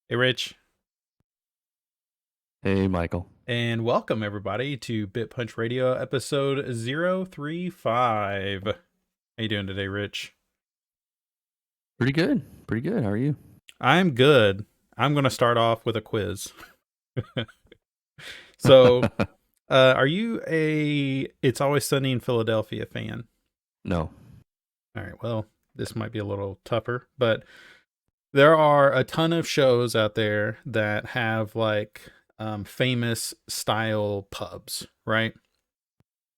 Hey, Rich, Hey, Michael. and welcome everybody to BitPunch Radio episode 035. How you doing today, Rich? Pretty good. Pretty good. How are you? I'm good. I'm going to start off with a quiz. So, are you a It's Always Sunny in Philadelphia fan? No. All right, well, this might be a little tougher, but there are a ton of shows out there that have famous style pubs, right?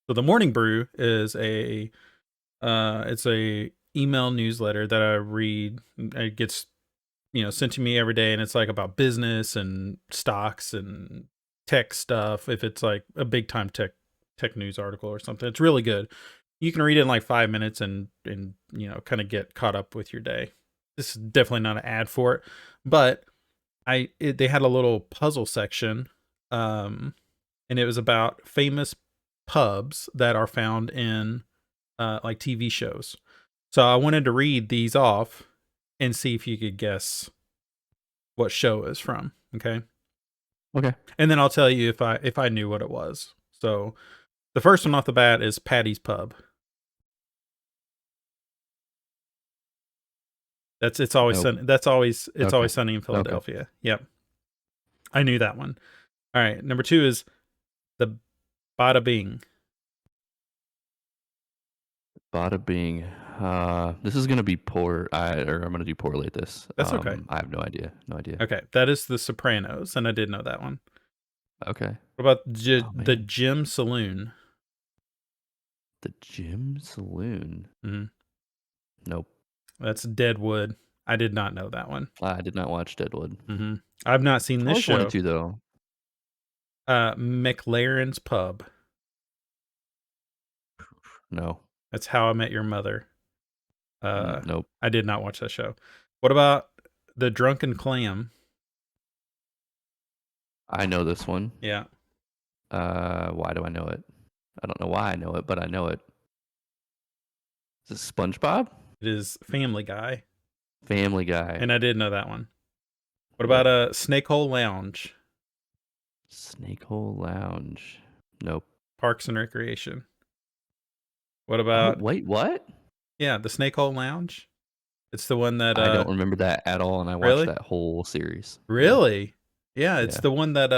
So the Morning Brew is it's a email newsletter that I read. It gets sent to me every day, and it's like about business and stocks and tech stuff. If it's like a big time tech news article or something, it's really good. You can read it in like 5 minutes and kind of get caught up with your day. This is definitely not an ad for it, but they had a little puzzle section, um, and it was about famous pubs that are found in like TV shows. So I wanted to read these off and see if you could guess what show it's from. Okay, Okay. and then I'll tell you if I knew what it was. So the first one off the bat is Patty's Pub. Nope. It's Okay. always sunny in Okay. Philadelphia. Yep, I knew that one. All right, number two is the Bada Bing. Bada bing. This is gonna be poor. I'm gonna do poorly at this. That's okay. I have no idea. No idea. Okay, that is the Sopranos, and I did know that one. Okay. What about Oh the man. Gym Saloon? The Gym Saloon. Hmm. Nope. That's Deadwood. I did not know that one. I did not watch Deadwood. Hmm. I've not seen I this always wanted show. to though. McLaren's Pub. No. That's How I Met Your Mother. Uh, Nope. I did not watch that show. What about the Drunken Clam? I know this one. Yeah, Why do I know it? I don't know why I know it, but I know it. Is it SpongeBob? it is Family Guy, Family Guy. and I did know that one. What about Nope. Snake Hole Lounge? Snake Hole Lounge. Nope. Parks and Recreation. What Oh, about wait, what? the Snake Hole Lounge? It's the one that I don't remember that at all, and I watched really, that whole series. Yeah, really, yeah, it's yeah. the one that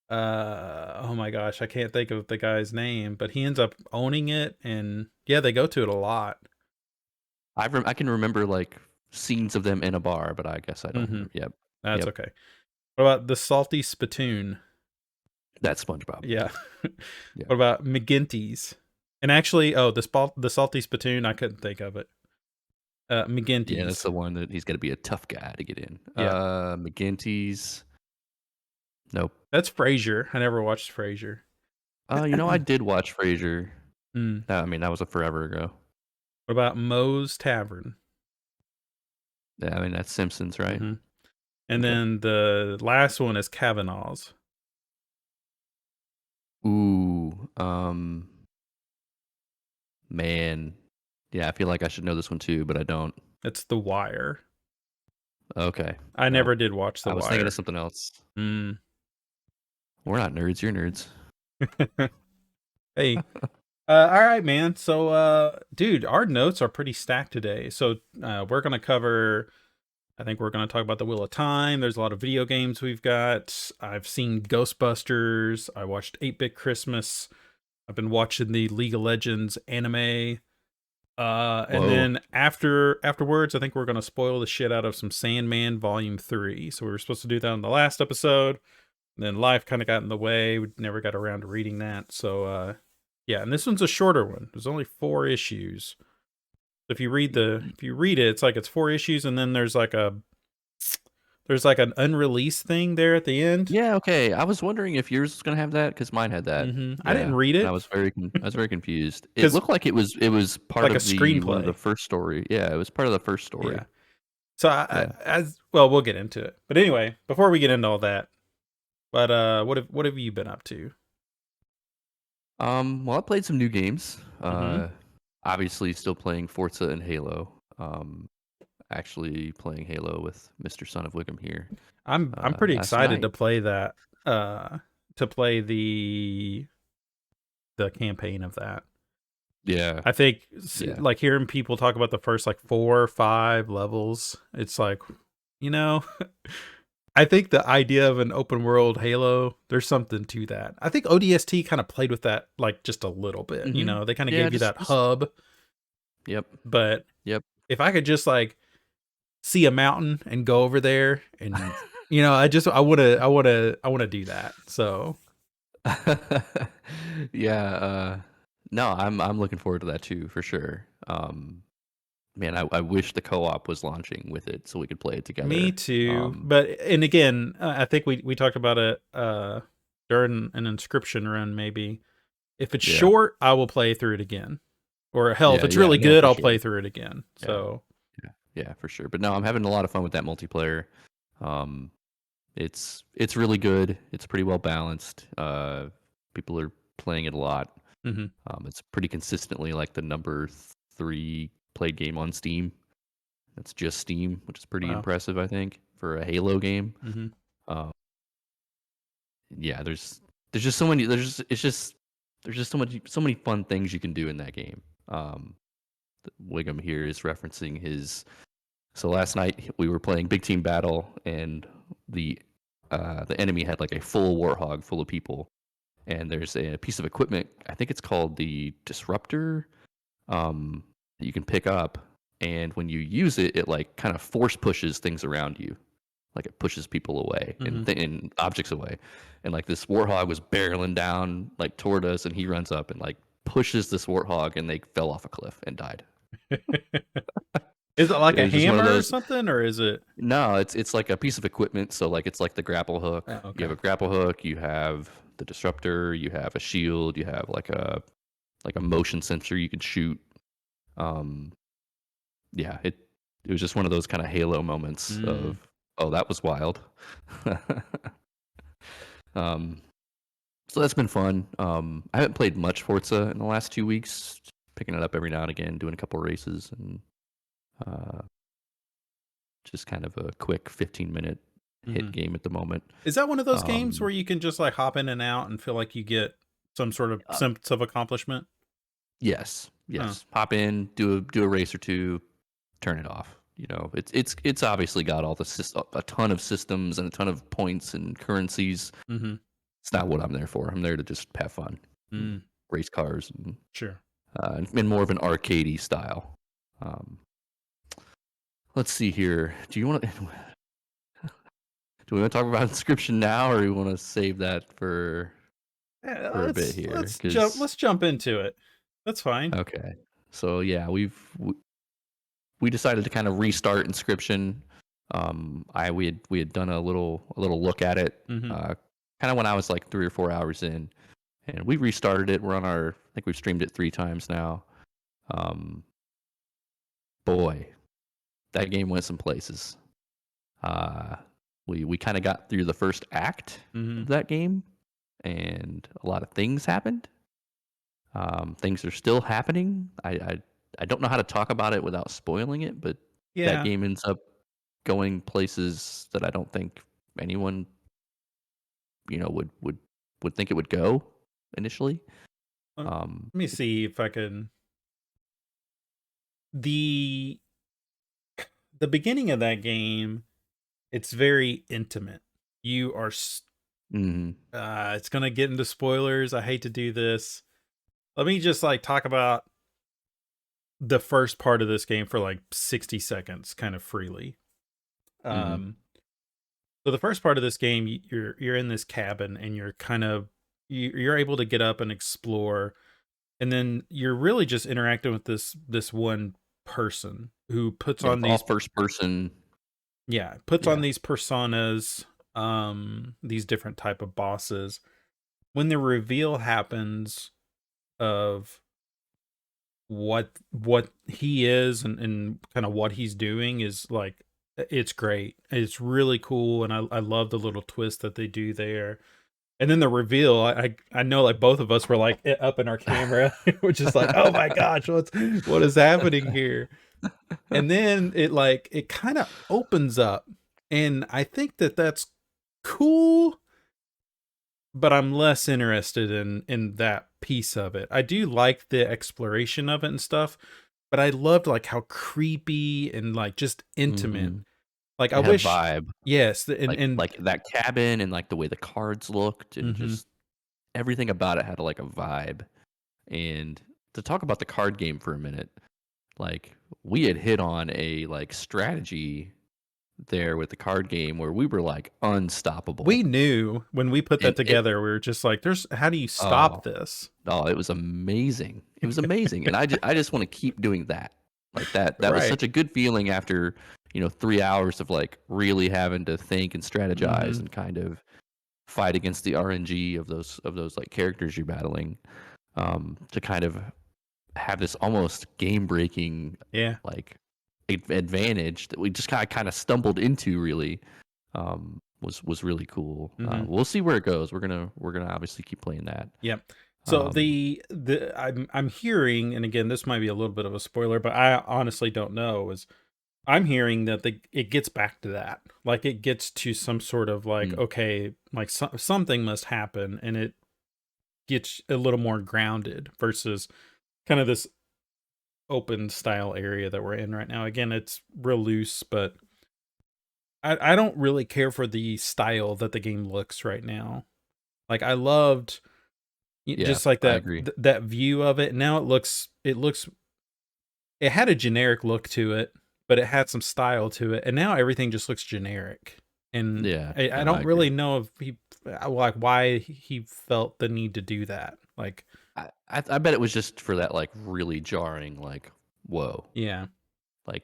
oh my gosh, I can't think of the guy's name, but he ends up owning it, and yeah, they go to it a lot. I can remember like scenes of them in a bar, but I guess I don't Hmm. remember. Yep, That's yep. okay. What about the Salty Spittoon? That's SpongeBob. Yeah. Yeah, What about McGinty's? And actually, oh, the Salty Spittoon, I couldn't think of it. yeah. That's McGinty's. the one that he's got to be a tough guy to get in. Yeah, McGinty's. Nope. that's Frasier. I never watched Frasier. I did watch Frasier. Mm. I mean, that was a forever ago. What about Moe's Tavern? Yeah, I mean that's Simpsons, right? Hmm. And Okay. then the last one is Kavanaugh's. Ooh, man. Yeah, I feel like I should know this one too, but I don't. It's The Wire. Okay. I Well, never did watch The I was thinking of Wire. something else. Mm. We're not nerds. You're nerds. Hey, all right, man. So, dude, our notes are pretty stacked today. So, we're gonna cover. I think we're gonna talk about the Wheel of Time. There's a lot of video games we've got. I've seen Ghostbusters. I watched 8-Bit Christmas. I've been watching the League of Legends anime. And Whoa. then afterwards, I think we're gonna spoil the shit out of some Sandman Volume 3. So we were supposed to do that in the last episode. And then life kind of got in the way. We never got around to reading that. So, yeah, and this one's a shorter one. There's only 4 issues. If you read it, it's like it's 4 issues, and then there's like an unreleased thing there at the end. Yeah. Okay. I was wondering if yours was gonna have that because mine had that. I didn't Yeah, read and it I was very confused. It because looked like it was part like a of the one of the screenplay. first story. Yeah, it was part of the first Yeah. story. So Yeah. as well, we'll get into it. But anyway, before we get into all that, what have you been up to? Well, I played some new games. Mm-hmm. Obviously still playing Forza and Halo. actually playing Halo with Mr. Son of Wickham here I'm pretty last excited to night. play that. To play the campaign of that. Yeah, I think yeah. like hearing people talk about the first like 4 or 5 levels, it's like, you know, I think the idea of an open world Halo, there's something to that. I think ODST kind of played with that like just a little bit, you Hmm. know. They kind of Yeah, gave you that hub, yep, but yep. if I could just like see a mountain and go over there and I want to do that. So, Yeah, no, I'm looking forward to that too, for sure. Man, I wish the co-op was launching with it so we could play it me together. too. But and again, I think we talked about it during an Inscryption run maybe. If it's Yeah, short, I will play through it again. Or hell, if yeah, it's yeah, really no, good, for I'll sure. play through it again. Yeah, So, yeah, yeah, for sure. But no, I'm having a lot of fun with that multiplayer. Um, it's really good. It's pretty well balanced. People are playing it a lot. mhm. It's pretty consistently like the number 3 played game on Steam. That's just Steam, which is pretty Wow. impressive, I think, for a Halo game. Mhm. Um, yeah, there's just so many. There's just so many fun things you can do in that game. Wiggum here is referencing his. So last night we were playing big team battle, and the the enemy had like a full warthog full of people, and there's a piece of equipment. I think it's called the disruptor. That you can pick up, and when you use it, it like kind of force pushes things around you, like it pushes people away and Mhm. and objects away. And like this warthog was barreling down like toward us, and he runs up and like pushes this warthog, and they fell off a cliff and died. Is it like It a was just one of hammer or those. something, or is it? No, it's like a piece of equipment. So like it's like the grapple hook. Oh, You have okay. a grapple hook. You have the disruptor. You have a shield. You have like a motion sensor you can shoot. Um, yeah, it was just one of those kind of Halo moments Mm. of, oh, that was wild. um, so that's been fun. I haven't played much Forza in the last 2 weeks, picking it up every now and again, doing a couple races, and uh, just kind of a quick 15-minute hit Mhm. game at the moment. Is that one of those games Um, where you can just like hop in and out and feel like you get some sort of uh, sense of accomplishment? yes, Huh. yes. Hop in, do a race or two, turn it off. You know, it's obviously got all a ton of systems and a ton of points and currencies. Mhm. It's not what I'm there for. I'm there to just have fun, and Mm. race cars, and Sure. in more of an arcadey style. Um, let's see here. Do you want to? Do we want to talk about Inscription now, or do we want to save that Yeah, for a bit here? let's Because jump into it. That's fine. okay, so yeah, we decided to kind of restart Inscription. We had done a little look at it, Mhm. kind of when I was like 3 or 4 hours in, and we restarted it. We're on our, I think we've streamed it 3 times now. Um, boy, that game went some places. Uh, we kind of got through the first act of Mhm. that game, and a lot of things happened. Things are still happening. I don't know how to talk about it without spoiling it, but that Yeah. game ends up going places that I don't think anyone would think it would go initially. Let Um, me see if I can the the beginning of that game, it's very intimate. You are mhm. it's going to get into spoilers. I hate to do this. Let me just like talk about the first part of this game for like 60 seconds kind of freely. Mhm. Um so the first part of this game you're in this cabin and you're kind of you're able to get up and explore, and then you're really just interacting with this one person who puts Yeah, on it's all these first person. puts on Yeah. these personas, these different type of bosses. When the reveal happens of what he is and kind of what he's doing is like it's great. It's really cool, and I love the little twist that they do there. And then the reveal, I know like both of us were like up in our camera, which is like, oh my gosh, what is happening here? And then it kind of opens up, and I think that that's cool, but I'm less interested in that piece of it. I do like the exploration of it and stuff, but I loved like how creepy and like just intimate. hmm Like I It had a wish, vibe, yes, and like that cabin and like the way the cards looked and hmm just everything about it had like a vibe. And to talk about the card game for a minute, like we had hit on a like strategy there with the card game where we were like we unstoppable. knew when we put that And it together, we were just like, "There's how do you stop oh this?" oh, it was amazing. It was amazing. And I just want to keep doing that. Like that was Right. such a good feeling after, 3 hours of like really having to think and strategize hmm and kind of fight against the RNG of those like characters you're battling. To kind of have this almost game breaking Yeah. like advantage that we just kind of stumbled into really was really cool. hmm We'll see where it goes. We're gonna obviously keep playing that. Yep. So Um, the I'm hearing, and again, this might be a little bit of a spoiler, but I honestly don't know. Is I'm hearing that it gets back to that, like it gets to some sort of like, mm, okay, like something must happen, and it gets a little more grounded versus kind of this open style area that we're in right now. Again, it's real loose, but I don't really care for the style that the game looks right now. Like I loved yeah, just like I that agree. that view of it. Now it had a generic look to it, but it had some style to it, and now everything just looks generic. And Yeah, I no, I don't agree. really know if he like why he felt the need to do that. Like, I bet it was just for that like really jarring like whoa yeah, like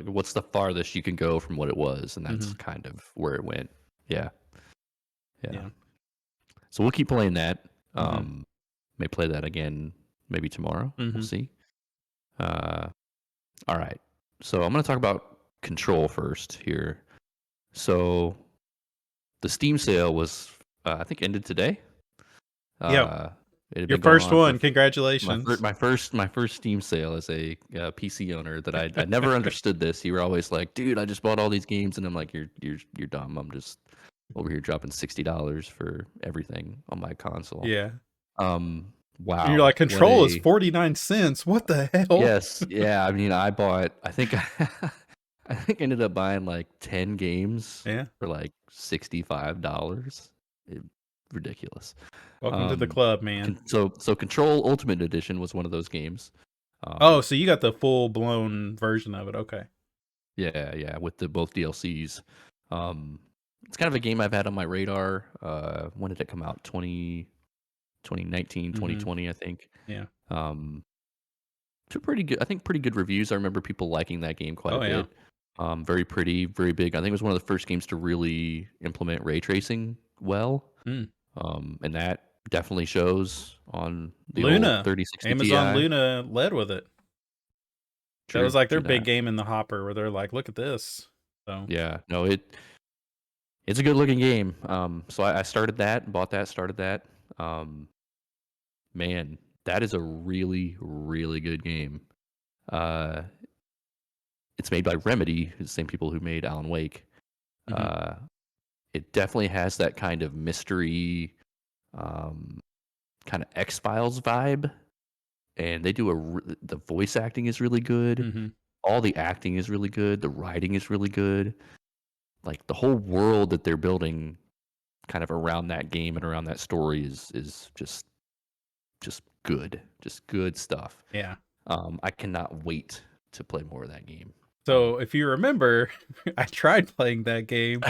what's the farthest you can go from what it was, and that's hmm kind of where it went. Yeah, yeah. yeah, So we'll keep playing that. hmm May play that again maybe tomorrow. We'll hmm see. Uh, all right. So I'm going to talk about Control first here. So the Steam sale was, I think, ended today. yeah. Uh, it had Your been going first on for one, congratulations. my first Steam sale as a PC owner. That I never understood this. You were always like, dude, I just bought all these games, and I'm like, you're dumb. I'm just over here dropping $60 for everything on my console. Yeah, Um, and you're wow, like, what control is a 49 cents. What the hell? yes, yeah. I mean, I bought. I think I think I ended up buying like 10 games Yeah, for like $65. Ridiculous. welcome to the Um, club, man. so Control Ultimate Edition was one of those games. Oh, Um, so you got the full blown version of it? Okay. yeah, yeah, with the both DLCs. Um, it's kind of a game I've had on my radar. When did it come out? 2019, hmm 2020, I think. Yeah. Um, to pretty good, I think pretty good reviews. I remember people liking that game quite a Oh yeah. bit. Very pretty, very big. I think it was one of the first games to really implement ray tracing well, Mm. and that definitely shows on the old Luna, 3060 Amazon Ti. Luna led with it. That was True, like their true big that. game in the hopper where they're like, look at this. So, Yeah, no, it's a good looking game. So I started that, bought that, started that. Um, man, that is a really, really good game. Uh, it's made by Remedy, the same people who made Alan Wake. mhm, Uh, it definitely has that kind of mystery, um, kind of X Files vibe, and they do the voice acting is really good. mhm, All the acting is really good. The writing is really good. Like the whole world that they're building, kind of around that game and around that story is just good, just good stuff. yeah. I cannot wait to play more of that game. So if you remember, I tried playing that game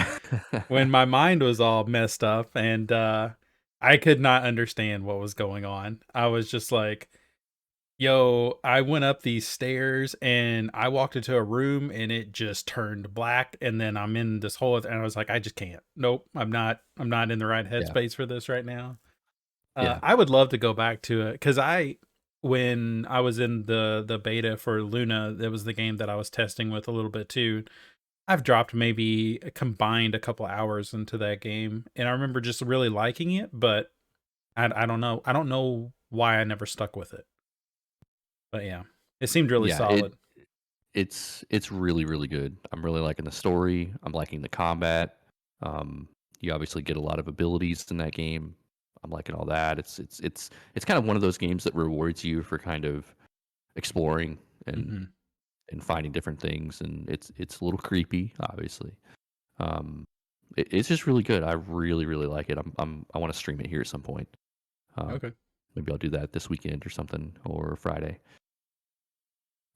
when my mind was all messed up, and I could not understand what was going on. I was just like, yo, I went up these stairs and I walked into a room and it just turned black, and then I'm in this hole, and I was like, I just can't. Nope, I'm not in the right Yeah, headspace for this right now. yeah. I would love to go back to it because when I was in the beta for Luna, that was the game that I was testing with a little bit too. I've dropped maybe combined a couple hours into that game, and I remember just really liking it, but I don't know. I don't know why I never stuck with it. But yeah, it seemed really Yeah, it solid. it's really, really good. I'm really liking the story. I'm liking the combat. You obviously get a lot of abilities in that game. I'm liking all that. It's kind of one of those games that rewards you for kind of exploring and Mhm. finding different things, and it's a little creepy, obviously. Um, it's just really good. I really, really like it. I want to stream it here at some point. Um, Okay. maybe I'll do that this weekend or something, or Friday.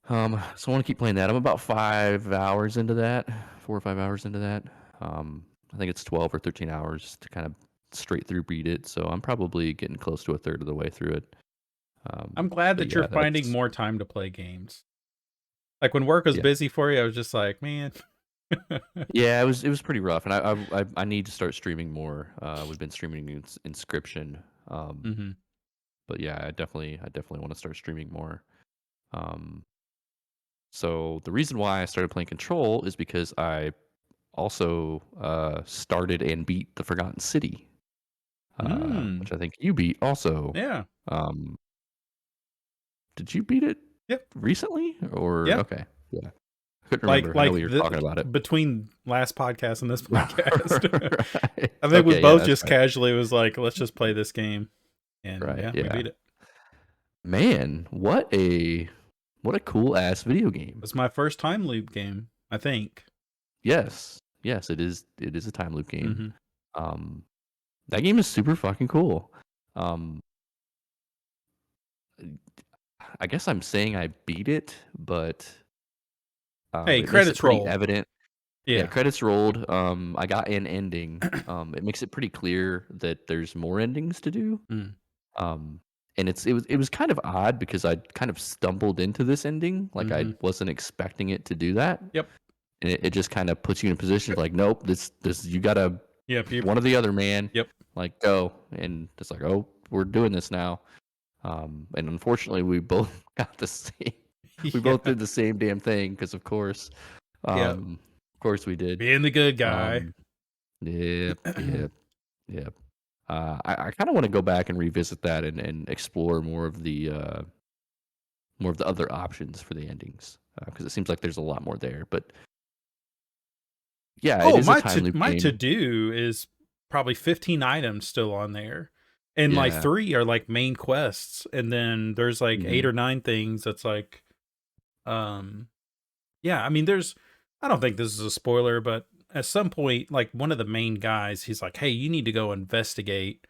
So I want to keep playing that. I'm about 5 hours into that, 4 or 5 hours into that. I think it's 12 or 13 hours to kind of straight through beat it. So I'm probably getting close to a third of the way through it. I'm glad But that you're yeah, finding that's more time to play games. Like, when work was yeah, busy for you, I was just like, "Man." yeah. It was pretty rough, and I need to start streaming more. We've been streaming Inscryption, Mhm. but yeah, I definitely want to start streaming more. Um, so the reason why I started playing Control is because I also started and beat the Forgotten City, Mm. which I think you beat also. Yeah. Um, did you beat it Yep. recently or Yeah. okay? Yeah, I couldn't Like remember. I know like we were talking the about it. between last podcast and this podcast. Right. I think we Okay. Yeah, both that's just right. casually was like, "Let's just play this game." And Right. yeah, we Yeah. beat it. Man, what a cool ass video game. It's my first time loop game, I think. Yes. Yes, it is. It is a time loop game. Mhm. Um, that game is super fucking cool. Um, I guess I'm saying I beat it, but Hey, it makes it credits pretty roll. evident. Yeah, Yeah. credits rolled. I got an ending. It makes it pretty clear that there's more endings to do. Mm. Um, and it was kind of odd because I kind of stumbled into this ending, like I Mhm. wasn't expecting it to do that, Yep. and it just kind of puts you in a position of like, nope, this you gotta Yep, one or the other, man. yep. Like go, and it's like, oh, we're doing this now. And unfortunately, we both got the same. We both Yeah. did the same damn thing because, Yep. of course, we did. Being the good guy. Um, yep, yep, yep. I kind of want to go back and revisit that and explore more of the other options for the endings because it seems like there's a lot more there. But yeah, it Oh, is a time loop my game. to-do is probably 15 items still on there, and, like, Yeah. 3 are, like, main quests, and then there's, like, 8 Hmm. or 9 things that's, like, um yeah, I mean, there's I don't think this is a spoiler, but at some point, like, one of the main guys, he's like, "Hey, you need to go investigate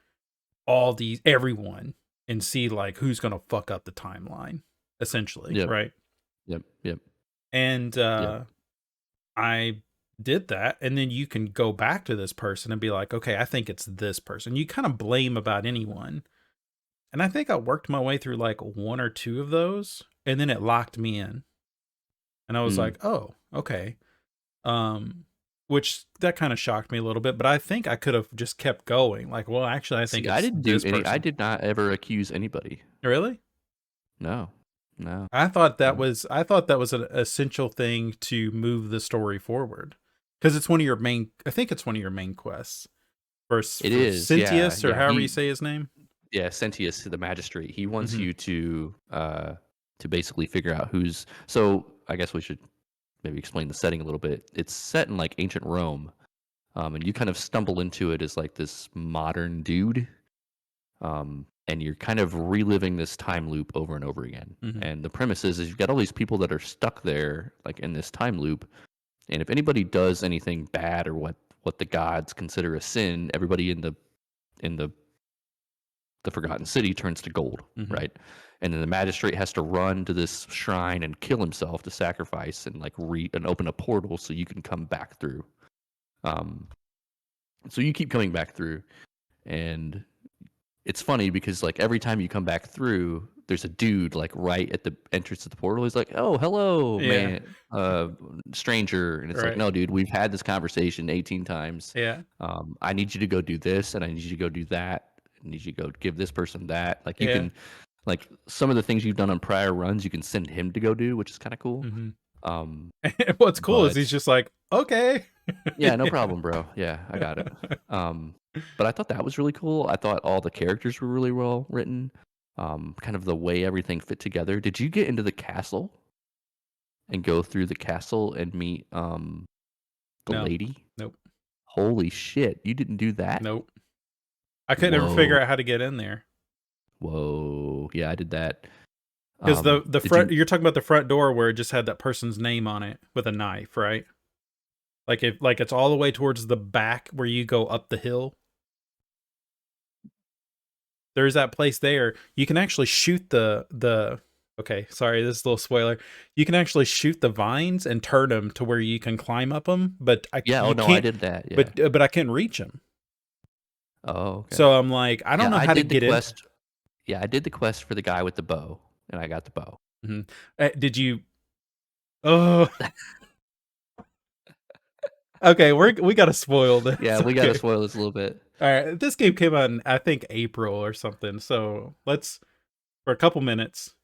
everyone and see, like, who's gonna fuck up the timeline," essentially, Yep. right? Yep. Yep. And, Yep. I did that, and then you can go back to this person and be like, "Okay, I think it's this person." You kinda blame about anyone, and I think I worked my way through, like, 1 or 2 of those, and then it locked me in, and I was Mm. like, "Oh, okay." Um, which that kinda shocked me a little bit, but I think I could have just kept going, like, "Well, actually, I think See, I it's didn't do this any. I person." did not ever accuse anybody. Really? No. No. No. I thought that was an essential thing to move the story forward, because it's one of your main I think it's one of your main quests It for is. Yeah. Cynthius, or Yeah. however you say his name. Yeah, Sentius, the magistrate, he wants Mhm. you to basically figure out who's. So I guess we should maybe explain the setting a little bit. It's set in like ancient Rome, and you kind of stumble into it as like this modern dude, and you're kind of reliving this time loop over and over again. Mhm. And the premise is you've got all these people that are stuck there, like in this time loop, and if anybody does anything bad or what the gods consider a sin, everybody in the forgotten city turns to gold, Mhm. right? And then the magistrate has to run to this shrine and kill himself to sacrifice and like and open a portal so you can come back through. Um, so you keep coming back through, and it's funny because like every time you come back through, there's a dude like right at the entrance of the portal. He's like, "Oh, hello, Yeah. man, stranger," and it's like, Right. "No, dude, we've had this conversation 18 times. Yeah. I need you to go do this, and I need you to go do that. I need you to go give this person that. Like you Yeah. can, like some of the things you've done on prior runs, you can send him to go do, which is kind of cool. Mhm. Um, What's cool is but he's just like, "Okay." yeah, no problem, bro. Yeah, I got it. Um, but I thought that was really cool. I thought all the characters were really well written. Kind of the way everything fit together. Did you get into the castle and go through the castle and meet the No. lady? Nope. Holy shit! You didn't do that? Nope. I couldn't ever figure Whoa, out how to get in there. whoa! Yeah, I did that. Because the Did front, you? you're talking about the front door where it just had that person's name on it with a knife, right? Like if like it's all the way towards the back where you go up the hill. There's that place there. You can actually shoot the. Okay, sorry, this is a little spoiler. You can actually shoot the vines and turn them to where you can climb up them, but Yeah. Oh you no, I can't. did that. Yeah. But I can't reach them. Oh, okay. So I'm like, I don't Yeah, know I how to did the get in. quest. Yeah, I did the quest for the guy with the bow, and I got the bow. Mhm. Did you? Oh, okay. We gotta spoil Yeah, this. we gotta Okay. spoil this a little bit. All right. This game came out in I think April or something. So let's for a couple minutes.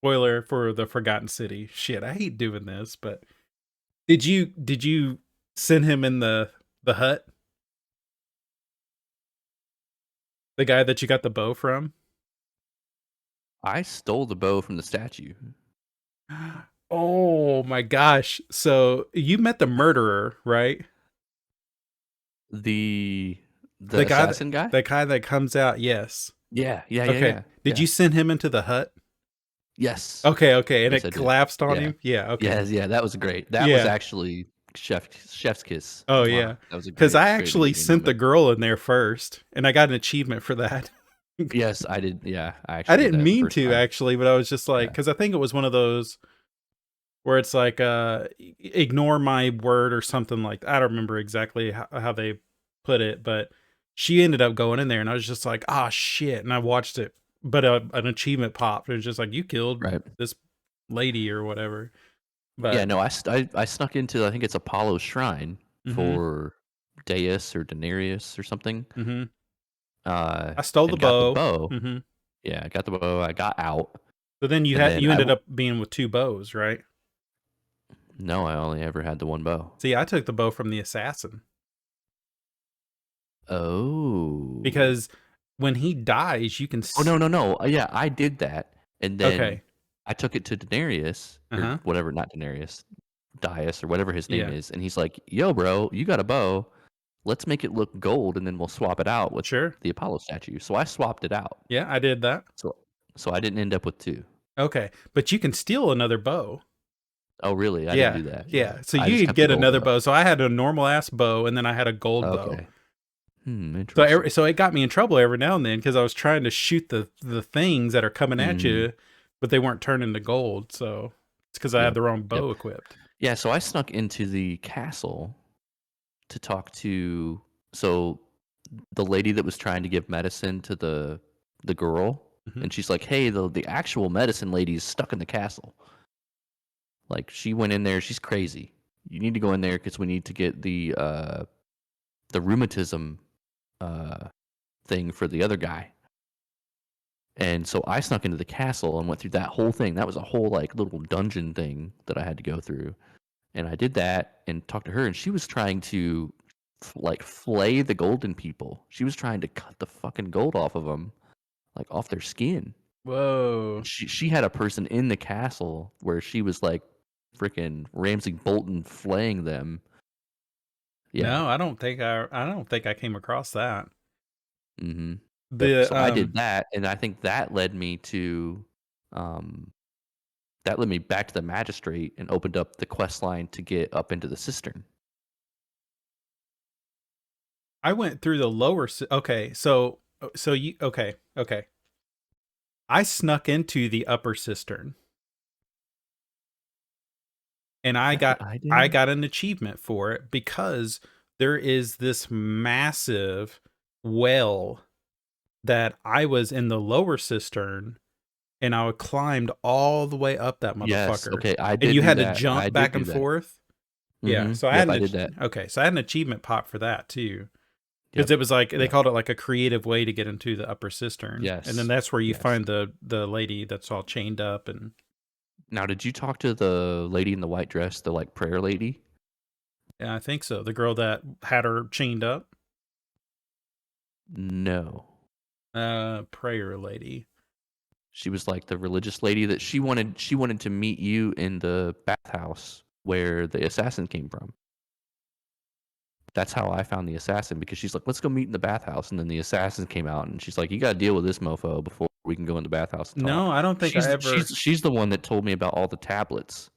Spoiler for the Forgotten City. Shit, I hate doing this, but did you send him in the hut? The guy that you got the bow from? I stole the bow from the statue. Oh my gosh. So you met the murderer, right? The The the guy that assassin guy? the guy that comes out, yes. Yeah, yeah, yeah, Okay. yeah, Did yeah. you send him into the hut? Yes, Okay, and yes, it I did. collapsed on Yeah, him? Yeah, okay. yes, yeah. That was great. That was Yeah. actually chef's kiss. Oh Mwah. yeah. That was a Cuz I great video actually game sent the moment. girl in there first, and I got an achievement for that. Yes, I did. Yeah, I I actually did didn't that the mean first to time. actually, but I was just like, Yeah, because I think it was one of those where it's like, ignore my word or something like I don't remember exactly how they put it, but she ended up going in there, and I was just like, ah, shit. And I watched it, but an achievement popped, and it was just like, you killed right. this lady or whatever. Yeah, But, no, I snuck into, I think it's Apollo's shrine mm for Deus or Denarius or something. hmm, mm hmm. I stole the And got the bow. bow. Mm hmm. Yeah, I got the bow. I got out, So then and then you ended up being with two bows, right? no, I only ever had the one bow. See, I took the bow from the assassin Oh. because when he dies, you can. Oh, no, no, no. Yeah, I did that, and then Okay. I took it to Denarius Uh or huh. whatever, not Denarius, Dias or whatever his name Yeah. is, and he's like, "Yo, bro, you got a bow. Let's make it look gold, and then we'll swap it out with Sure. the Apollo statue." So I swapped it out. Yeah, I did that. So I didn't end up with 2. Okay, but you can steal another bow. Oh, really? I didn't Yeah, do that. Yeah. yeah. So I you just could kept the get gold another bow. bow. So I had a normal ass bow, and then I had a gold bow. Okay. Interesting. So it got me in trouble every now and then because I was trying to shoot the things that are coming at Mhm. you, but they weren't turning to gold. So it's because I had Yep. the wrong Yep. bow equipped. Yeah, so I snuck into the castle to talk to, so the lady that was trying to give medicine to the girl, Hmm. and she's like, "Hey, the actual medicine lady is stuck in the castle. Like she went in there, she's crazy. You need to go in there because we need to get the rheumatism uh thing for the other guy." And so I snuck into the castle and went through that whole thing. That was a whole like little dungeon thing that I had to go through. And I did that and talked to her, and she was trying to like flay the golden people. She was trying to cut the fucking gold off of them, like off their skin. Whoa. And she had a person in the castle where she was like freaking Ramsay Bolton flaying them. Yeah. No, I don't think I came across that. Mhm. Yep. The So I did that, and I think that led me to, um, that led me back to the magistrate and opened up the quest line to get up into the cistern. I went through the lower. Okay, so you okay. I snuck into the upper cistern, and That's what I I did? got an achievement for it because there is this massive well that I was in the lower cistern, and I climbed all the way up that Yes. motherfucker, Okay, I and did you do had to that. I jump did back do and that. forth. Yeah, Mhm. so I had Yep, I did that. so I had an achievement pop for that too. Because Yep. it was like they Yep. called it like a creative way to get into the upper cistern, and then Yes. that's where you Yes. find the lady that's all chained up, and Now, did you talk to the lady in the white dress, the, like, prayer lady? yeah, I think so. The girl that had her chained up, No. prayer lady. She was like the religious lady that she wanted to meet you in the bathhouse where the assassin came from. That's how I found the assassin, because she's like, let's go meet in the bathhouse. And then the assassin came out and she's like, you got to deal with this mofo before we can go in the bathhouse and No, talk. I don't think I ever. She's the one that told me about all the tablets.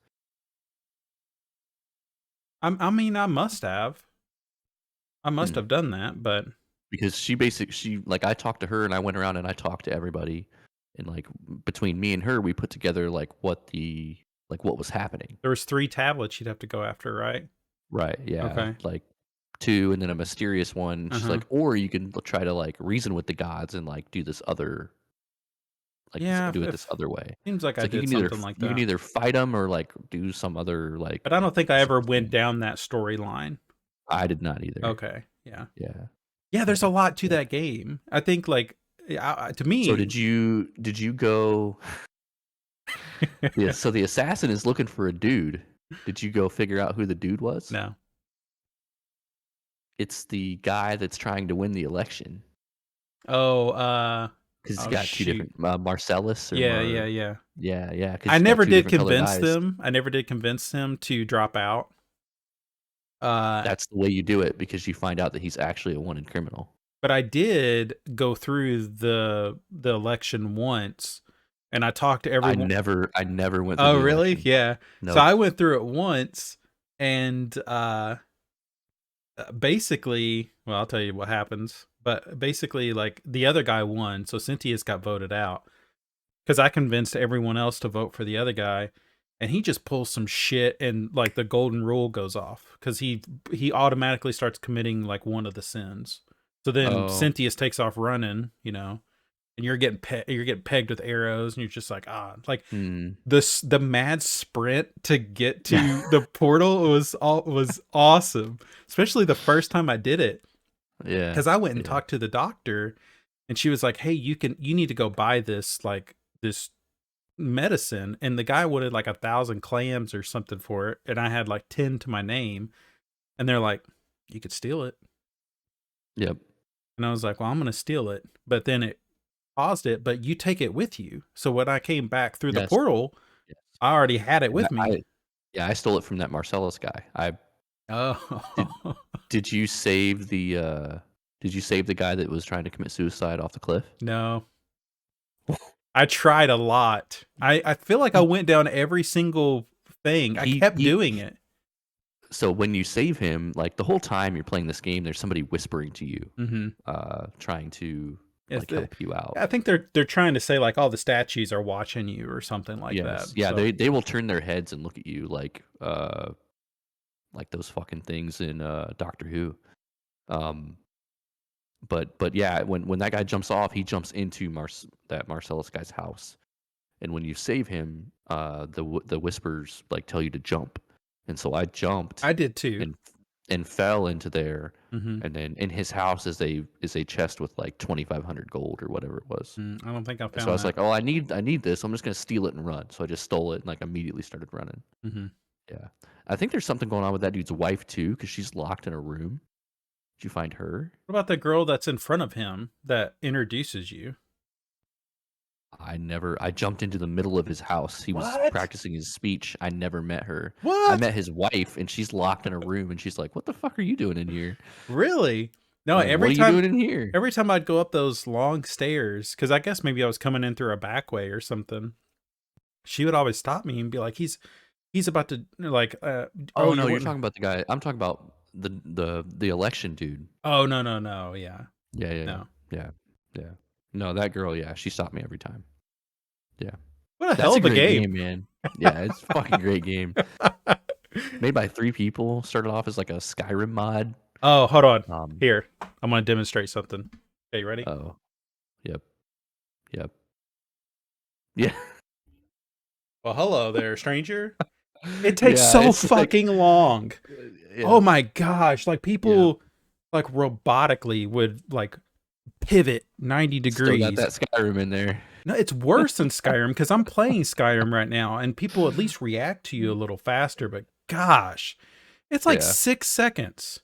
I mean, I must have. I must have done that, but Because she like, I talked to her and I went around and I talked to everybody, and like between me and her, we put together like what was happening. there was 3 tablets you'd have to go after, right? Right. Yeah. Okay. Like 2, and then a mysterious one. She's like, or you can try to like reason with the gods and like do this other, like Yeah, do it this other way. seems like It's I like you did can something like you can that. either fight them or like do some other like. But I don't think I ever went down that storyline. I did not either. Okay. Yeah. Yeah. Yeah, there's a lot to that game. I think like to me. So did you go? Yeah. So the assassin is looking for a dude. Did you go figure out who the dude was? No. It's the guy that's trying to win the election. Oh, because he's got 2 different Marcellus. Or yeah. yeah. I never did convince them. I never did convince him to drop out. That's the way you do it, because you find out that he's actually a wanted criminal. But I did go through the election once, and I talked to everyone. I never went through Oh, the really? election. Yeah. Nope. So I went through it once, and basically, well, I'll tell you what happens. But basically, like, the other guy won, so Cynthia's got voted out. Because I convinced everyone else to vote for the other guy, and he just pulls some shit, and like the golden rule goes off because he automatically starts committing like one of the sins. So then Cynthia's takes off running, and you're getting pegged with arrows, and you're just like the mad sprint to get to the portal was awesome, especially the first time I did it. Yeah, because I went and talked to the doctor, and she was like, "Hey, you need to go buy this this medicine," and the guy wanted like 1,000 clams or something for it, and I had like 10 to my name, and they're like, "You could steal it." Yep. And I was like, "Well, I'm gonna steal it," but then it paused it. But you take it with you. So when I came back through the portal, I already had it with me. I stole it from that Marcellus guy. Did you save the guy that was trying to commit suicide off the cliff? No. I tried a lot. I feel like I went down every single thing. I kept doing it. So when you save him, like the whole time you're playing this game, there's somebody whispering to you, trying to like help you out. I think they're trying to say like, all the statues are watching you or something like that. Yeah, so they will turn their heads and look at you like those fucking things in Doctor Who. But yeah, when that guy jumps off, he jumps into that Marcellus guy's house, and when you save him, the whispers like tell you to jump, and so I jumped. I did too, and fell into there, and then in his house is a chest with like 2,500 gold or whatever it was. I don't think I found. So I was like, oh, I need this. I'm just gonna steal it and run. So I just stole it and like immediately started running. Yeah, I think there's something going on with that dude's wife too, because she's locked in a room. Did you find her? What about the girl that's in front of him that introduces you? I jumped into the middle of his house. He was practicing his speech. I never met her. What? I met his wife, and she's locked in a room, and she's like, what the fuck are you doing in here? Really? No, like, every what time. What are you doing in here? Every time I'd go up those long stairs, because I guess maybe I was coming in through a back way or something, she would always stop me and be like, he's about to like. Oh no, you're talking about the guy. I'm talking about the election dude. Oh no, yeah. Yeah. No, that girl, yeah, she stopped me every time. Yeah. What a hell of a game, man. Yeah, it's a fucking great game. Made by 3 people. Started off as like a Skyrim mod. Oh, hold on. Here, I'm gonna demonstrate something. Okay, you ready? Oh. Yep. Yeah. Well, hello there, stranger. It takes so fucking long. Yeah. Oh my gosh. Like people like robotically would like pivot 90 degrees. Still got that Skyrim in there. No, it's worse than Skyrim because I'm playing Skyrim right now and people at least react to you a little faster, but gosh, it's like 6 seconds.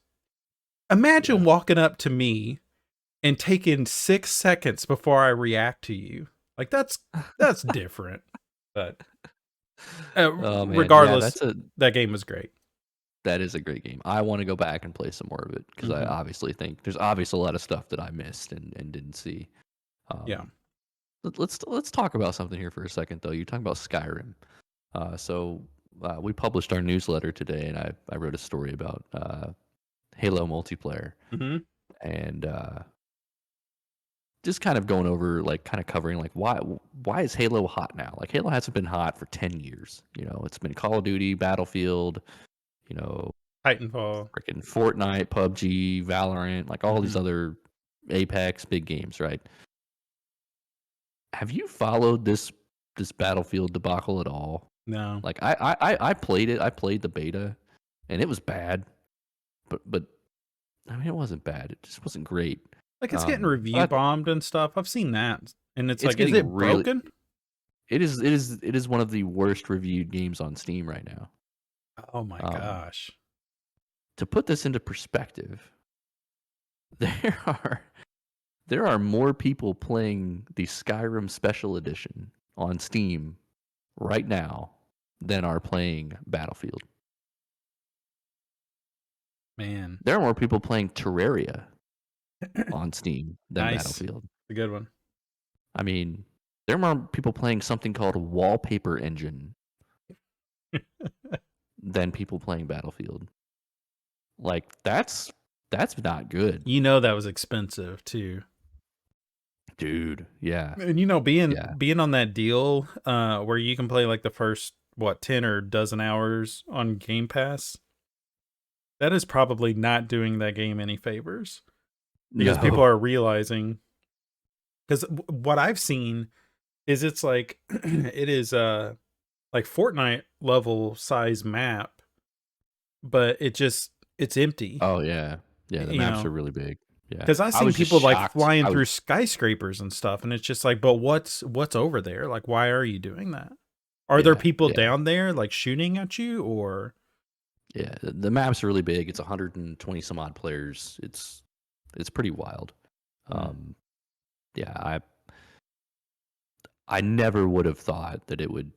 Imagine walking up to me and taking 6 seconds before I react to you. Like that's different. But Oh man, yeah, regardless, that game was great. that is a great game. I want to go back and play some more of it because I Hmm. obviously think there's obviously a lot of stuff that I missed and didn't see. Yeah. Um, let's talk about something here for a second though. You're talking about Skyrim. We published our newsletter today, and I wrote a story about Halo multiplayer, Hmm. and just kind of going over, like, kind of covering, like, why is Halo hot now? Like, Halo hasn't been hot for 10 years. You know, it's been Call of Duty, Battlefield, you know, Titanfall. freaking Fortnite, PUBG, Valorant, like all these Hmm. other Apex big games, right? Have you followed this Battlefield debacle at all? No. Like I played it. I played the beta, and it was bad. But I mean, it wasn't bad. It just wasn't great. Like it's getting But review bombed and stuff. I've seen that. And it's it's like, is getting it really. broken? It is one of the worst reviewed games on Steam right now. Oh my Um, gosh. to put this into perspective, there are there are more people playing the Skyrim Special Edition on Steam right now than are playing Battlefield. Man. There are more people playing Terraria on Steam than Nice. Battlefield. A good one. I mean, there are more people playing something called Wallpaper Engine than people playing Battlefield. Like that's not good, You know that was expensive too. dude. Yeah, And yeah, being on that deal where you can play like the first 10 or dozen hours on Game Pass, that is probably not doing that game any favors because people no, are realizing, cuz what I've seen is it's like it is like Fortnite level size map, but it's empty, oh yeah, yeah. The you maps are know. really big. Yeah, Cuz I've I seen was just people like shocked. flying I was through skyscrapers and stuff, and it's just like, but what's over there? Like, why are you doing that? Are there yeah, people yeah, down there like shooting at you or yeah. The maps are really big. It's 120 some odd players. It's pretty wild. Mm. Um, yeah, I never would have thought that it would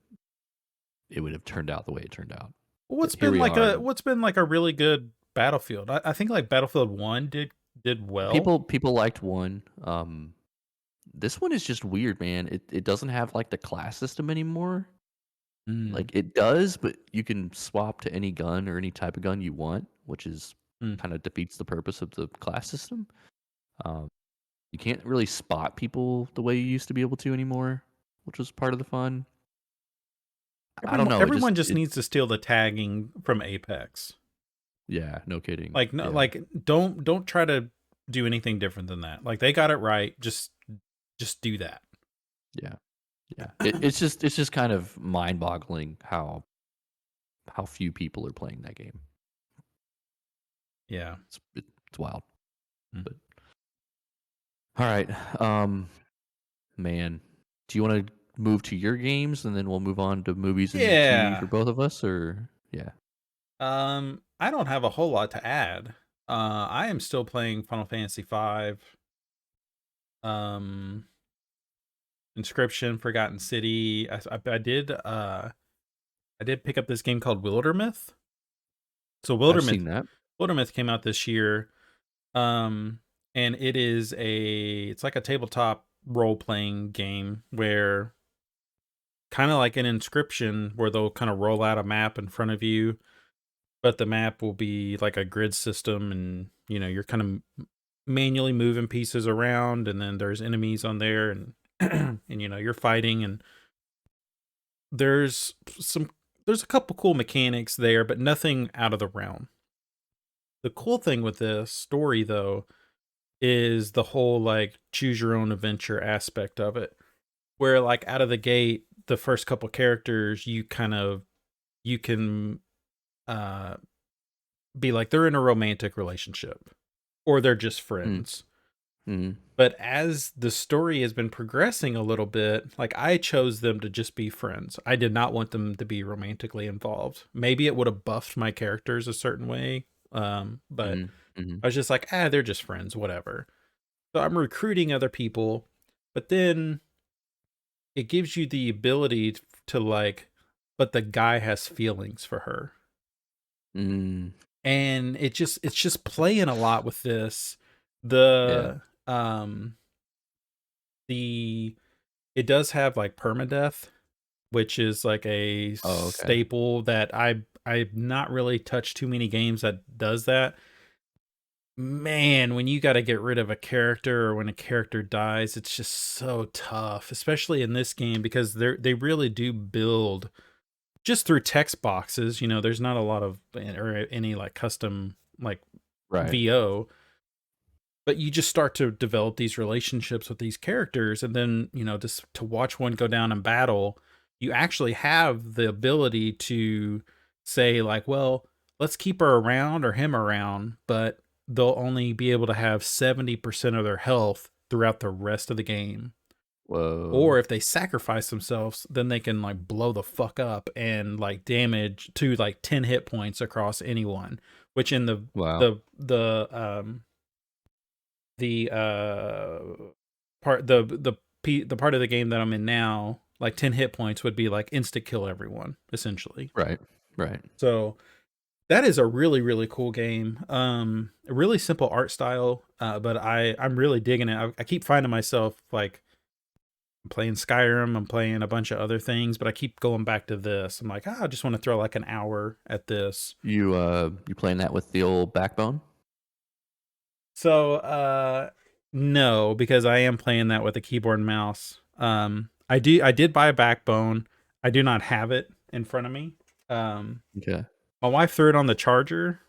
have turned out the way it turned out. Here we are. What's been like a really good Battlefield? I think like Battlefield 1 did well. People liked one. This one is just weird, man. It doesn't have like the class system anymore. Mm. Like it does, but you can swap to any gun or any type of gun you want, which is Mm. kind of defeats the purpose of the class system. Um, you can't really spot people the way you used to be able to anymore, which was part of the fun. I don't know. It just Everyone just it needs to steal the tagging from Apex. yeah, no kidding. Like no, Yeah. like don't try to do anything different than that. Like they got it right. Just do that. Yeah. Yeah. It's just kind of mind-boggling how few people are playing that game. Yeah. It's wild. Mm. But all right. Man, do you want to move to your games and then we'll move on to movies and TV for Yeah. both of us, or yeah. I don't have a whole lot to add. I am still playing Final Fantasy 5. Um, Inscryption, Forgotten City. I did pick up this game called Wildermyth. So I've seen that. Wildermyth came out this year. Um, and it's like a tabletop role playing game where kind of like an Inscription where they'll kind of roll out a map in front of you, but the map will be like a grid system, and you're kind of manually moving pieces around, and then there's enemies on there, and and you're fighting, and there's some there's a couple cool mechanics there, but nothing out of the realm. The cool thing with this story though is the whole like choose your own adventure aspect of it, where like out of the gate the first couple characters you can uh be like they're in a romantic relationship or they're just friends. Mm-hmm. But as the story has been progressing a little bit, like I chose them to just be friends. I did not want them to be romantically involved. Maybe it would have buffed my characters a certain way. But Mm-hmm. Mm-hmm. I was just like, they're just friends, whatever. So I'm recruiting other people, but then it gives you the ability to like, but the guy has feelings for her. Mm, And it's just playing a lot with this. yeah. Um the it does have like permadeath, which is like a Oh, okay. staple that I've not really touched too many games that does that. Man, when you got to get rid of a character or when a character dies, it's just so tough, especially in this game because they really do build just through text boxes. You know, there's not a lot of or any like custom like Right. VO, but you just start to develop these relationships with these characters, and then just to watch one go down in battle, you actually have the ability to say like, well, let's keep her around or him around, but they'll only be able to have 70% of their health throughout the rest of the game. Or Whoa. if they sacrifice themselves, then they can like blow the fuck up and like damage to like 10 hit points across anyone, which in Wow. the part the part of the game that I'm in now, like 10 hit points would be like insta kill everyone essentially. Right. Right. So that is a really really cool game. A really simple art style, but I'm really digging it. I keep finding myself like I'm playing Skyrim, I'm playing a bunch of other things, but I keep going back to this. I'm like, I just want to throw like an hour at this. You playing that with the old backbone? So, no, because I am playing that with a keyboard and mouse. I did buy a backbone. I do not have it in front of me. Um, Okay. my wife threw it on the charger,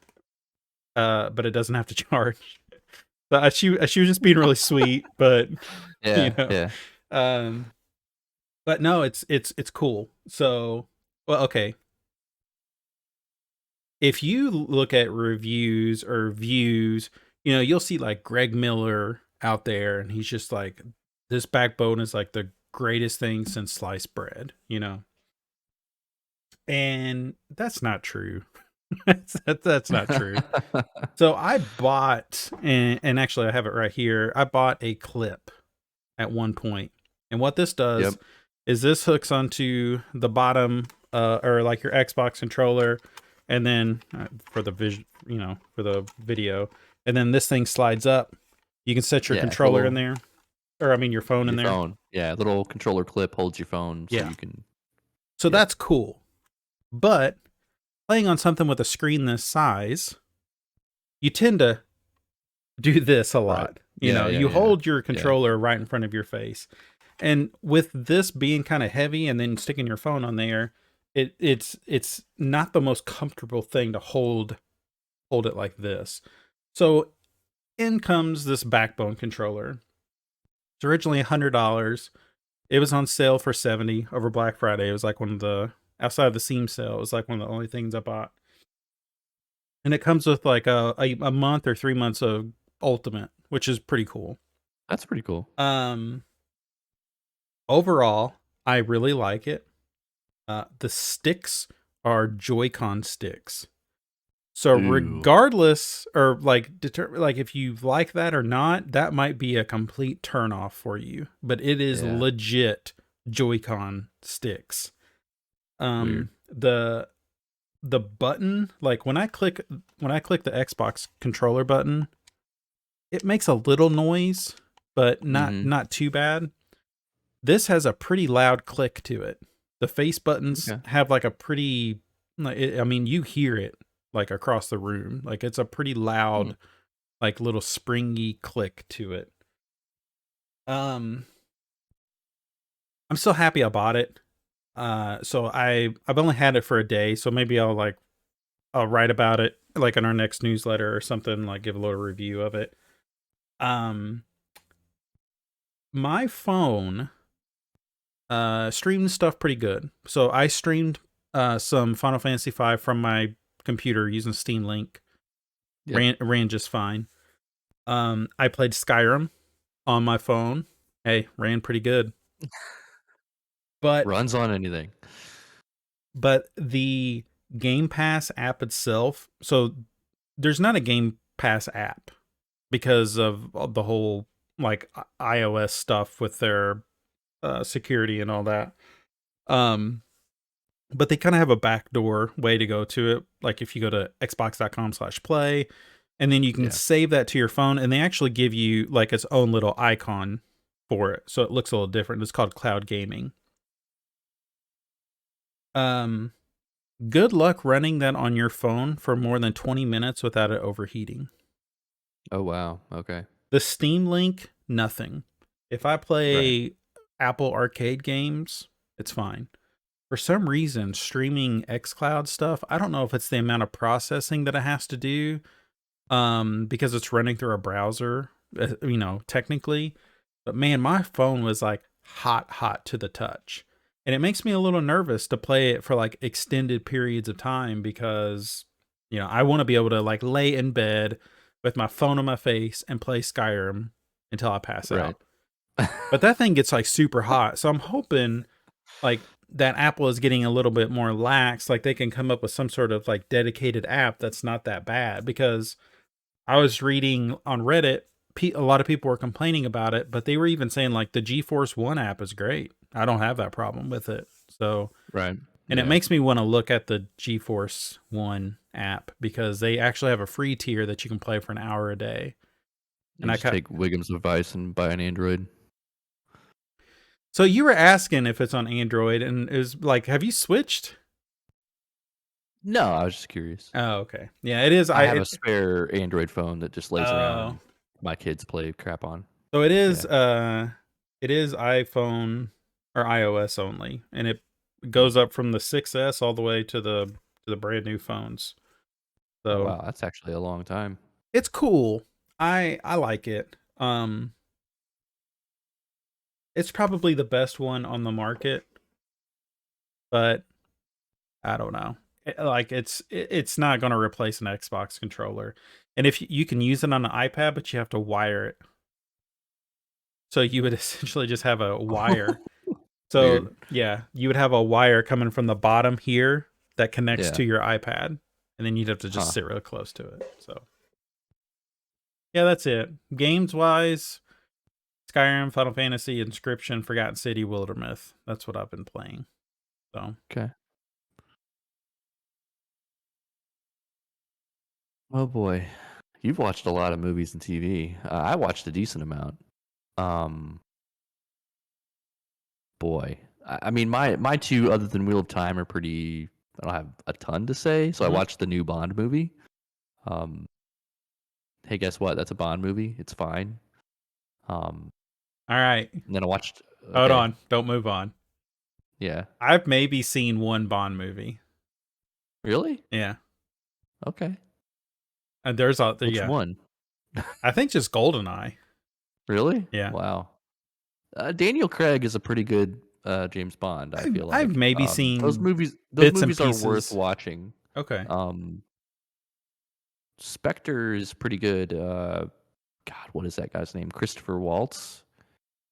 but it doesn't have to charge. But she was just being really sweet, but you Yeah. know, Yeah. um, but no, it's cool. So, well, okay. If you look at reviews or views, you'll see like Greg Miller out there, and he's just like, this backbone is like the greatest thing since sliced bread, and that's not true. That's not true. So I bought, and actually I have it right here. I bought a clip at one point, and what this does Yep. is this hooks onto the bottom, or like your Xbox controller, and then for the vision, for the video, and then this thing slides up. You can set your Yeah. controller in there, or I mean your phone in Your there. phone. Yeah. Little controller clip holds your phone, so Yeah, you can. so Yep. that's cool. But playing on something with a screen this size, you tend to do this a Right. lot. Yeah. Yeah. You Yeah. hold your Yeah. controller right in front of your face. And with this being kind of heavy and then sticking your phone on there, it's not the most comfortable thing to hold it like this. So in comes this backbone controller. It's originally $100. It was on sale for 70 over Black Friday. It was like one of the outside of the Steam sale. It was like one of the only things I bought. And it comes with like a month or 3 months of Ultimate, which is pretty cool. That's pretty cool. Um Overall, I really like it. The sticks are Joy-Con sticks. So Ooh. regardless, or like like if you like that or not, that might be a complete turnoff for you. But it is Yeah. legit Joy-Con sticks. Weird. The button, like when I click the Xbox controller button, it makes a little noise, but Mm-hmm. not too bad. This has a pretty loud click to it. The face buttons Okay. have like a pretty, I mean, you hear it like across the room. Like it's a pretty Hmm. loud, like little springy click to it. Um, I'm still happy I bought it. So I've only had it for a day, so maybe I'll write about it like in our next newsletter or something, like give a little review of it. Um, my phone streamed stuff pretty good. So I streamed some Final Fantasy V from my computer using Steam Link. Yep. Ran just fine. I played Skyrim on my phone. Hey, ran pretty good. But Runs on anything. the Game Pass app itself, so there's not a Game Pass app because of the whole like iOS stuff with their security and all that. Um, but they kind of have a backdoor way to go to it. Like if you go to xbox.com/play, and then you can Yeah. save that to your phone, and they actually give you like its own little icon for it, so it looks a little different. It's called cloud gaming. Um, Good luck running that on your phone for more than 20 minutes without it overheating. Oh wow. Okay. The Steam Link, nothing. If I Right. play Apple Arcade games, it's fine. For some reason, streaming xCloud stuff, I don't know if it's the amount of processing that it has to do, because it's running through a browser, technically. But man, my phone was like hot to the touch. And it makes me a little nervous to play it for like extended periods of time because, I want to be able to like lay in bed with my phone on my face and play Skyrim until I pass Right. out. But that thing gets like super hot. So I'm hoping like that Apple is getting a little bit more lax. Like they can come up with some sort of like dedicated app that's not that bad, because I was reading on Reddit, a lot of people were complaining about it, but they were even saying like the GeForce One app is great. I don't have that problem with it. So, Right. and it Yeah. makes me want to look at the GeForce One app because they actually have a free tier that you can play for an hour a day. And You just take Wiggum's advice and buy an Android. so you were asking if it's on Android, and it was like, have you switched? No, I was just curious. Oh, okay. Yeah, it is. I have a spare Android phone that just lays around Oh, and my kids play crap on. so Yeah. it is iPhone or iOS only, and it Hmm. goes up from the 6S all the way to the brand new phones. Oh So wow, that's actually a long time. it's cool. I like it. It's probably the best one on the market, but I don't know. Like it's not going to replace an Xbox controller. And if you can use it on an iPad, but you have to wire it. So you would essentially just have a wire. Weird. So yeah, you would have a wire coming from the bottom here that connects Yeah. to your iPad, and then you'd have to just Huh. sit real close to it. So yeah, that's it. Games wise, Skyrim, Final Fantasy, Inscryption, Forgotten City, Wildermyth. That's what I've been playing. So Okay. Oh boy, you've watched a lot of movies and TV. I watched a decent amount. Um, boy, I mean, my two other than Wheel of Time are pretty. I don't have a ton to say, so I mhm. watched the new Bond movie. Um, hey, guess what? That's a Bond movie. It's fine. Um, All right, and then I watched. hold Okay, on, don't move on. yeah, I've maybe seen one Bond movie. really? Yeah, Okay, and there's a which yeah. one? I think just GoldenEye. Really? Yeah, Wow. Daniel Craig is a pretty good James Bond. I feel I've like maybe those seen movies. Those bits and movies are worth pieces. watching. Okay. Um, Spectre is pretty good. God, what is that guy's name? Christopher Waltz.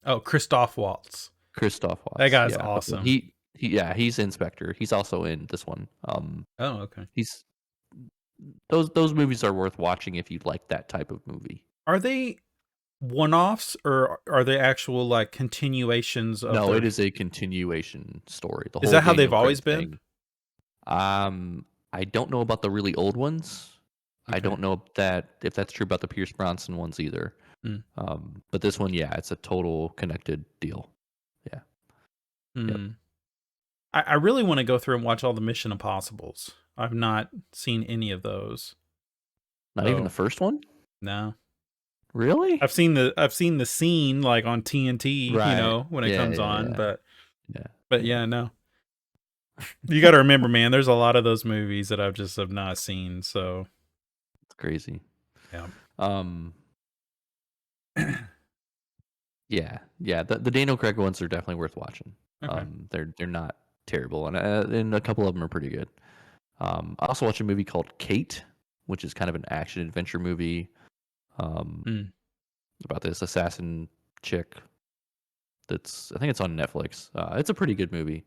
Oh, Christoph Waltz. Christoph That Waltz. guy's Yeah. Okay. awesome. Yeah, he's in Spectre. He's also in this one. Oh, okay. He's those movies are worth watching if you like that type of movie. Are they one-offs or are they actual like continuations of No, it their? is a continuation story. The Is whole that how they've Daniel always Craig been? thing. I don't know about the really old ones. I Okay. don't know if that's true about the Pierce Bronson ones either. Mm. But this one, yeah, it's a total connected deal. Yeah. Yep. Hmm. I really want to go through and watch all the Mission Impossibles. I've not seen any of those. Not even the So first one? no. Really? I've seen the scene like on TNT, Right. when it Yeah, comes yeah, on, yeah. Yeah. but Yeah. yeah, no. You got to remember, man, there's a lot of those movies that I've just have not seen, so It's crazy. yeah. Um yeah. Yeah, the Daniel Craig ones are definitely worth watching. Okay. They're not terrible and a couple of them are pretty good. I also watched a movie called Kate, which is kind of an action adventure movie um Mm. about this assassin chick that's I think it's on Netflix. It's a pretty good movie.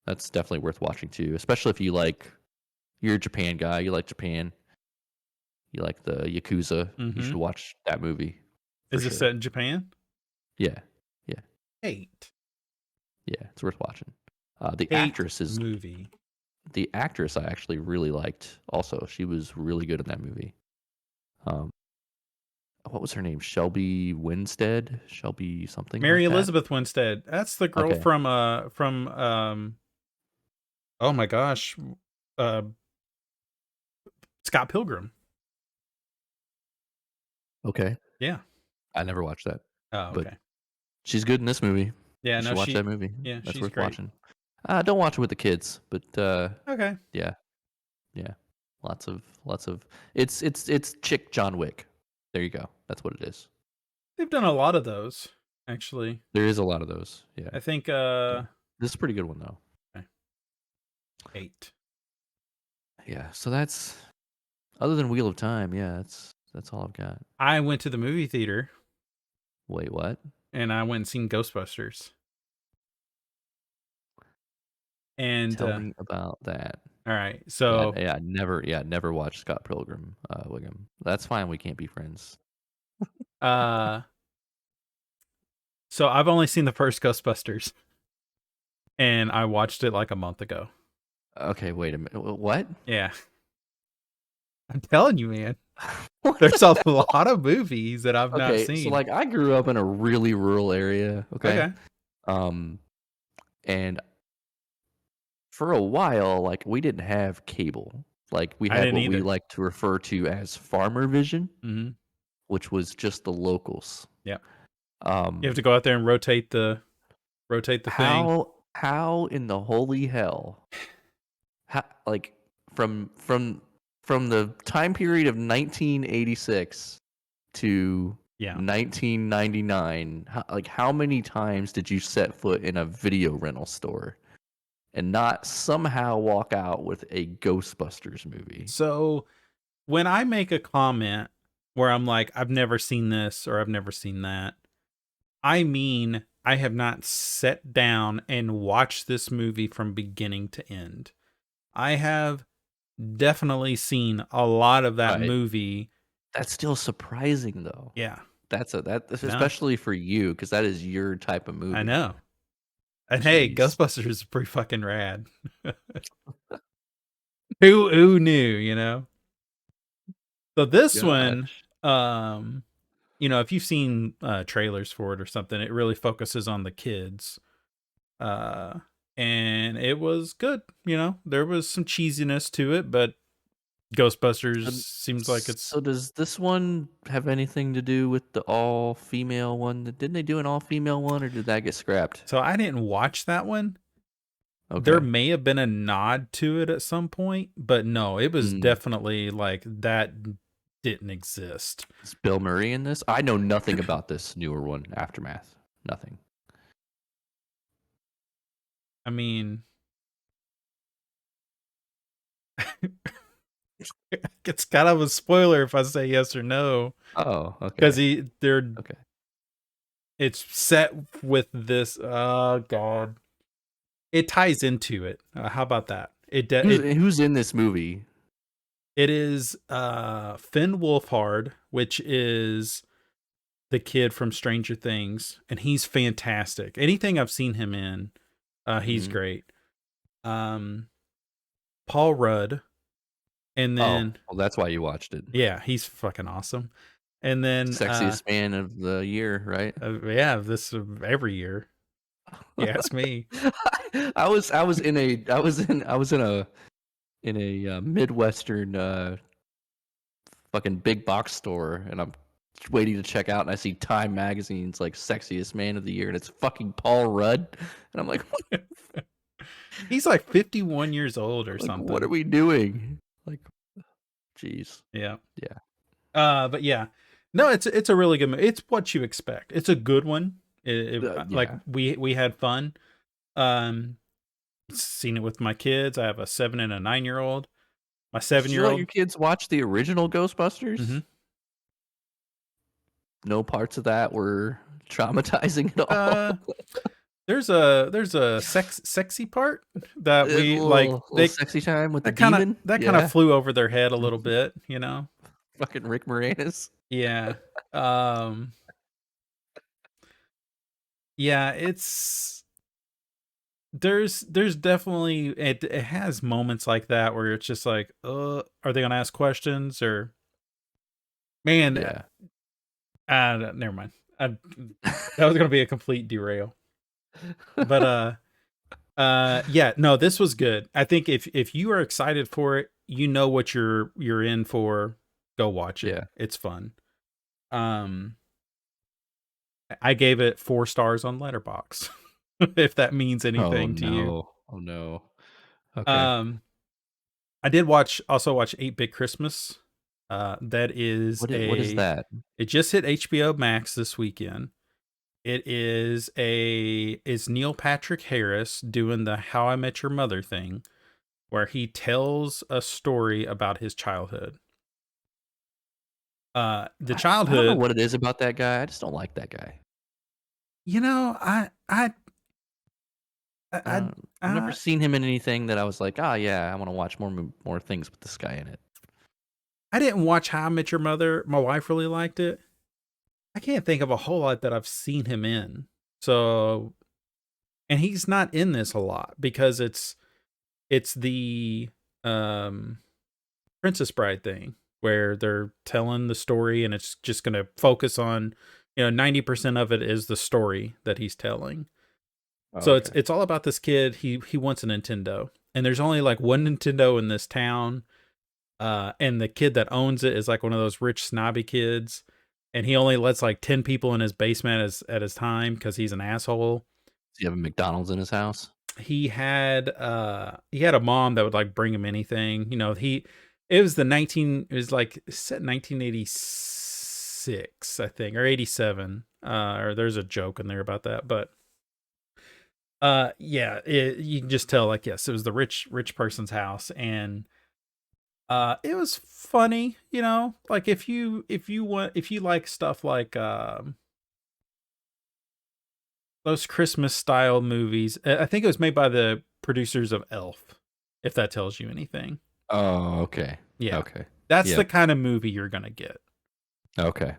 That's definitely worth watching too, especially if you're a Japan guy, you like Japan, you like the Yakuza, you Mhm. should watch that movie for Is this sure. set in Japan? Yeah. Yeah. 8. Yeah, it's worth watching. Hate movie. The actress I actually really liked. Also, she was really good in that movie. Um, what was her name? Shelby Winstead, Shelby something Mary like that. Elizabeth Winstead. That's the girl Okay, from oh my gosh, uh Scott Pilgrim. okay. Yeah. I never watched that, Oh, but okay. she's good in this movie. Yeah, You no, should watch that movie. yeah, That's she's worth great. watching. Don't watch it with the kids, but Okay. yeah, yeah. Lots of. It's chick John Wick. There you go. That's what it is. They've done a lot of those, actually. There is a lot of those. Yeah, I think yeah. This is a pretty good one though. okay, 8. Yeah. So that's other than Wheel of Time. Yeah, that's all I've got. I went to the movie theater Wait, what? and I went and seen Ghostbusters. And Tell me about that. all right. Yeah, So, never watched Scott Pilgrim. Wiggum. That's fine. We can't be friends. uh so I've only seen the first Ghostbusters and I watched it like a month ago. Okay, wait a minute. What? Yeah. I'm telling you, man. What There's a the hell? lot of movies that I've not Okay, so seen. like I grew up in a really rural area. Okay, Okay. um, and for a while, like we didn't have cable. Like we I had didn't what we either. like to refer to as farmer vision, Mhm. which was just the locals. Yeah. You have Um, to go out there and rotate the thing. how in the holy hell, like from from from the time period of 1986 to Yeah. 1999, like how many times did you set foot in a video rental store and not somehow walk out with a Ghostbusters movie? So when I make a comment where I'm like, I've never seen this or I've never seen that, I mean, I have not sat down and watched this movie from beginning to end. I have definitely seen a lot of that Right. movie. That's still surprising though. Yeah. That's No, especially for you because that is your type of I movie. know. And hey, Jeez. Ghostbusters is pretty fucking rad. Who knew, you know? So this one, Gosh. um, if you've seen trailers for it or something, it really focuses on the kids. Uh and it was good, There was some cheesiness to it, but Ghostbusters So, seems like it's so does this one have anything to do with the all-female one? Didn't they do an all-female one, or did that get scrapped? so I didn't watch that one. There Okay. may have been a nod to it at some point, but no, it was Mm. definitely like that didn't exist. Is Bill Murray in this? I know nothing about this newer one, Aftermath. Nothing. I mean, it's kind of a spoiler if I say yes or no, Oh, because okay. Okay. it's set with this. Oh God, it ties into it. How about that? Who's in this movie? It is Finn Wolfhard, which is the kid from Stranger Things, and he's fantastic. Anything I've seen him in, he's Hmm. great. Um, Paul Rudd, and Oh, then well, that's why you watched it. yeah, he's fucking awesome. And then Sexiest man of the year, right? yeah, this every year. You ask me. I was in a Midwestern fucking big box store, and I'm waiting to check out, and I see Time Magazine's like sexiest man of the year, and it's fucking Paul Rudd, and I'm like, He's like 51 years old or what are something. we doing? Like, jeez, Yeah. yeah, But yeah, no, it's a really good movie. It's what you expect. It's a good one. Like yeah. we had fun. Um, seen it with my kids. I have a 7 and a 9-year old. My Did you 7-year let your old. kids watch the original Mm-hmm. Ghostbusters? No parts of that were traumatizing at all. Uh, there's a sexy part that A we like. little sexy time with the That kind of demon, that kind of yeah. flew over their head a little bit. Fucking Rick Moranis. Yeah. Um. Yeah. It's there's definitely it has moments like that where it's just like, are they gonna ask questions or man, Yeah. never mind. That was gonna be a complete derail. But yeah, no, this was good. I think if you are excited for it, you know what you're in for. Go watch it. Yeah. It's fun. Um, I gave it 4 stars on Letterbox, if that means Oh anything to you. no. Oh no. Okay. Um, I did also watch 8-Bit Christmas. That is What is that? it just hit HBO Max this weekend. Is Neil Patrick Harris doing the How I Met Your Mother thing, where he tells a story about his childhood. The I don't know childhood, what it is about that guy. I just don't like that guy. you know, Uh, I've never I seen him in anything that I was like, "Ah, yeah, I wanna watch more things with this guy in it." I didn't watch How I Met Your Mother. My wife really liked it. I can't think of a whole lot that I've seen him in. So, and he's not in this a lot because it's the um Princess Bride thing where they're telling the story and it's just going to focus on 90% of it is the story that he's telling. Oh, So it's okay. it's all about this kid. He wants a Nintendo. And there's only like one Nintendo in this town. And the kid that owns it is like one of those rich snobby kids. And he only lets like 10 people in his basement at his time because he's an asshole. Does he have a McDonald's in his house? He had a mom that would like bring him anything. It was like set in 1986, I think, or 87. Or there's a joke in there about that, but yeah, you can just tell like yes, it was the rich person's house, and it was funny, like if you like stuff like those Christmas style movies. I think it was made by the producers of Elf, if that tells you anything. Oh, okay. Yeah. Okay. That's the Yep. kind of movie you're going to get. Okay. Got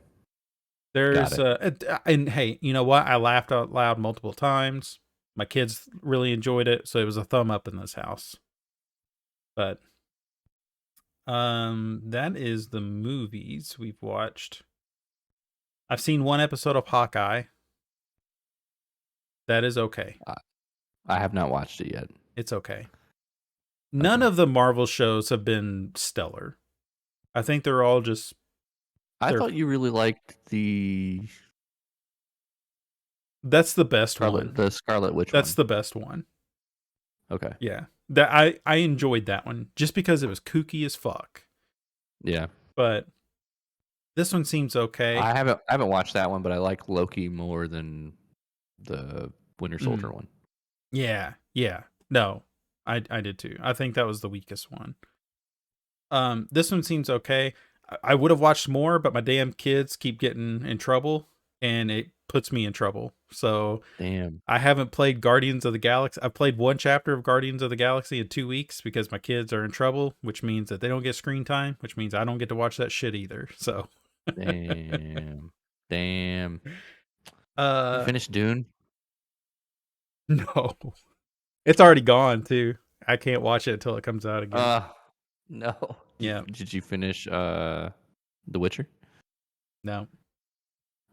There's it. and hey, you know what? I laughed out loud multiple times. My kids really enjoyed it, so it was a thumb up in this house. But that is the movies we've watched. I've seen one episode of Hawkeye. That is okay. I have not watched it yet. It's okay. None Okay. of the Marvel shows have been stellar. I think they're all just I they're thought you really liked that's the best one. The Scarlet Witch That's one. the best one. Okay. Yeah. That I enjoyed that one just because it was kooky as fuck. Yeah. But this one seems okay. I haven't watched that one, but I like Loki more than the Winter Soldier Mm, one. yeah. Yeah. No. I did too. I think that was the weakest one. This one seems okay. I would have watched more, but my damn kids keep getting in trouble and it puts me in trouble. So Damn. I haven't played Guardians of the Galaxy. I've played one chapter of Guardians of the Galaxy in 2 weeks because my kids are in trouble, which means that they don't get screen time, which means I don't get to watch that shit either. So, Damn. Damn. You uh, finished Dune? no, it's already gone too. I can't watch it until it comes out again. Uh no. Yeah, Did you finish The Witcher? no,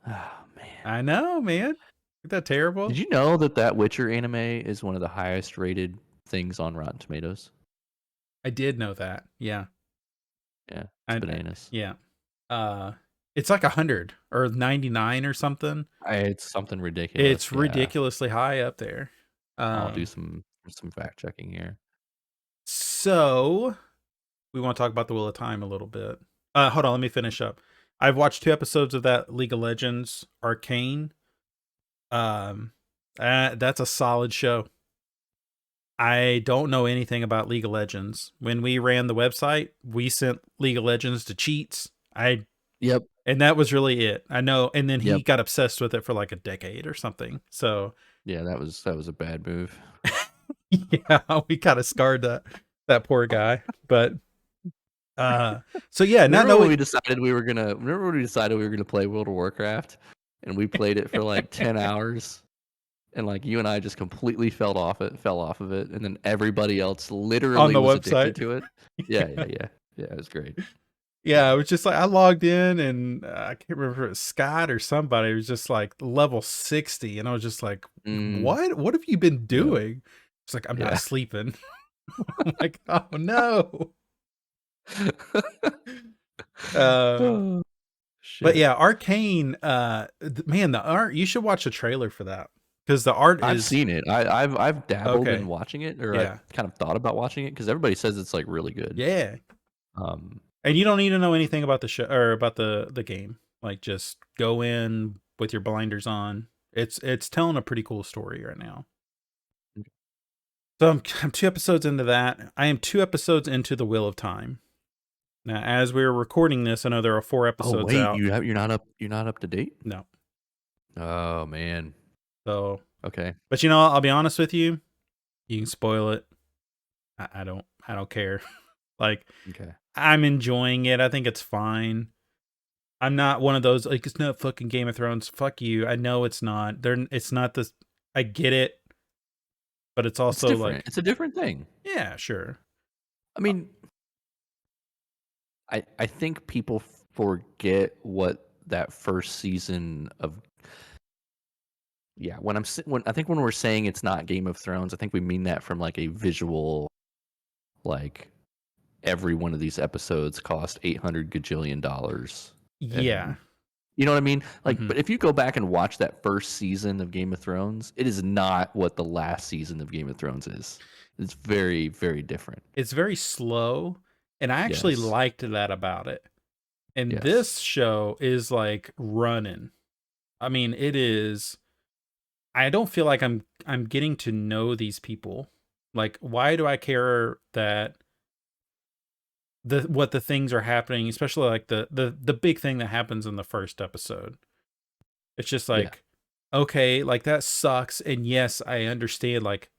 Oh man. I know, man. Isn't that terrible? Did you know that Witcher anime is one of the highest rated things on Rotten Tomatoes? I did know that. Yeah, Yeah, it's bananas. yeah. Uh, it's like 100 or 99 or something. It's something ridiculous. It's Yeah. ridiculously high up there. I'll do Um, some fact checking here. so we want to talk about the Wheel of Time a little bit. Hold on, let me finish up. I've watched 2 episodes of that League of Legends Arcane. Um, that's a solid show. I don't know anything about League of Legends. When we ran the website, we sent League of Legends to cheats. Yep. And that was really it. I know. And then he Yep. got obsessed with it for like a decade or something. So Yeah, that was a bad move. yeah, we kind of scarred that poor guy. But so yeah, not Remember when knowing we decided we were gonna play World of Warcraft and we played it for like 10 hours and like you and I just completely fell off of it, and then everybody else On literally the was addicted website. to it. Yeah, yeah, yeah, yeah. It was great. Yeah, it was just like I logged in and I can't remember if it was Scott or somebody. It was just like level 60. And I was just like, Mm, what? What have you been yeah, doing? It's like, I'm not yeah. sleeping. I'm like, oh no. Um, Oh, but shit. yeah, Arcane, man, the art, you should watch a trailer for that because the art I've is seen it. I've dabbled in okay. watching it, or I've Yeah. kind of thought about watching it because everybody says it's like really good. Yeah. Um, And you don't need to know anything about the show or about the game. Like just go in with your blinders on. It's telling a pretty cool story right now. So I'm 2 episodes into that. I am 2 episodes into the Wheel of Time. Now, as we're recording this, I know there are 4 episodes wait, out. you're not up to date? No. Oh man. So, Okay. but I'll be honest with you. You can spoil it. I don't care. Like Okay. I'm enjoying it. I think it's fine. I'm not one of those like it's not fucking Game of Thrones. Fuck you. I know it's not. It's not this. I get it, but it's It's also different. like, It's a different thing. yeah, sure. I mean, I think people forget what that first season of, yeah, when I think when we're saying it's not Game of Thrones, I think we mean that from like a visual, like every one of these episodes cost 800 gajillion dollars, Yeah. and you know what I mean? Like, Hmm. but if you go back and watch that first season of Game of Thrones, it is not what the last season of Game of Thrones is. It's very, very different. It's very slow, and I actually Yes. liked that about it. And Yes. this show is like running. I mean, it is. I don't feel like I'm getting to know these people. Like, why do I care that what the things are happening, especially like the big thing that happens in the first episode? It's just Yeah. like, okay, like that sucks, and yes, I understand like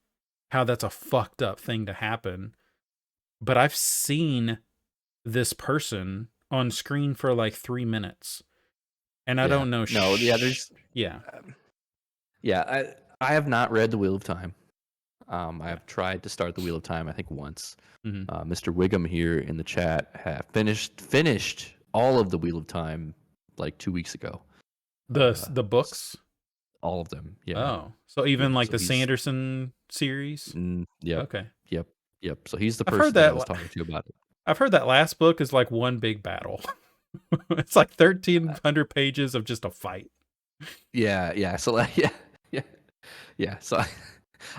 how that's a fucked up thing to happen, but I've seen this person on screen for like 3 minutes, and I Yeah. don't know. No, yeah, there's Yeah, um, yeah, I have not read The Wheel of Time. I yeah. have tried to start The Wheel of Time, I think once. Hmm. Mr. Wiggum here in the chat have finished all of The Wheel of Time like 2 weeks ago. The S- books. all of them. Yeah. Oh, so Yep. even like So the he's Sanderson series. yep. Okay, Yep. Yep. So he's the I've heard person that I that. was talking to about it. I've heard that last book is like one big battle. It's like Uh, 1,300 pages of just a fight. yeah, yeah. So like yeah. Yeah. Yeah. So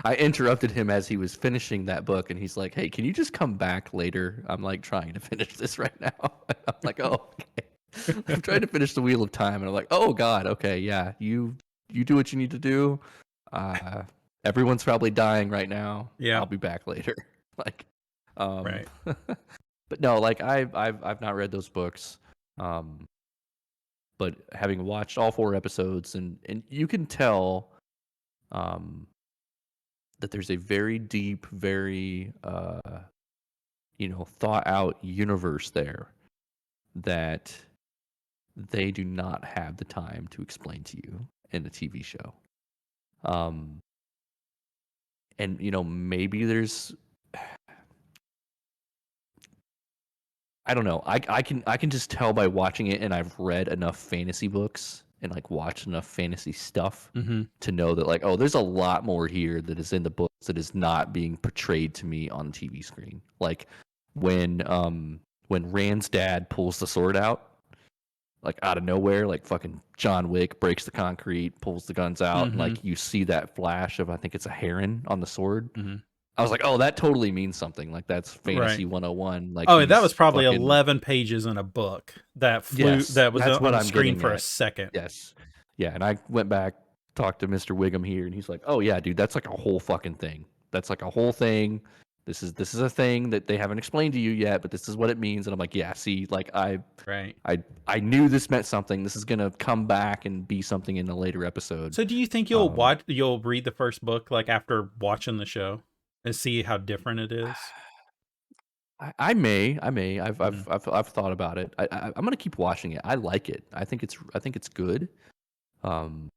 I interrupted him as he was finishing that book, and he's like, "Hey, can you just come back later? I'm like trying to finish this right now." I'm like, "Oh, okay." I'm trying to finish the Wheel of Time, and I'm like, "Oh God, okay, yeah, you do what you need to do. Uh, everyone's probably dying right now. Yeah, I'll be back later." Like, um, right. but no, like I've not read those books, um, but having watched all 4 episodes, and you can tell, um, that there's a very deep, very thought out universe there that they do not have the time to explain to you in a TV show. Um, and maybe there's, I don't know. I can just tell by watching it, and I've read enough fantasy books and like watched enough fantasy stuff Hmm. to know that like, oh, there's a lot more here that is in the books that is not being portrayed to me on the TV screen. Like when Rand's dad pulls the sword out, like out of nowhere, like fucking John Wick breaks the concrete, pulls the guns out, and Hmm. like you see that flash of, I think it's a heron on the sword. Hmm. I was like, oh, that totally means something. Like that's Right. fantasy 101. Like Oh, that was he's probably fucking 11 pages in a book that flew yes, that was that's what on I'm screen getting for a at. second. Yes. Yeah, and I went back, talked to Mr. Wiggum here, and he's like, "Oh yeah, dude, that's like a whole fucking thing. That's like a whole thing. This is a thing that they haven't explained to you yet, but this is what it means." And I'm like, "Yeah, see, like Right. I knew this meant something. This is gonna come back and be something in a later episode." So do you think Um, you'll read the first book like after watching the show and see how different it is? I may, I may. Mhm. I've thought about it. I'm gonna keep watching it. I like it. I think it's good. Um,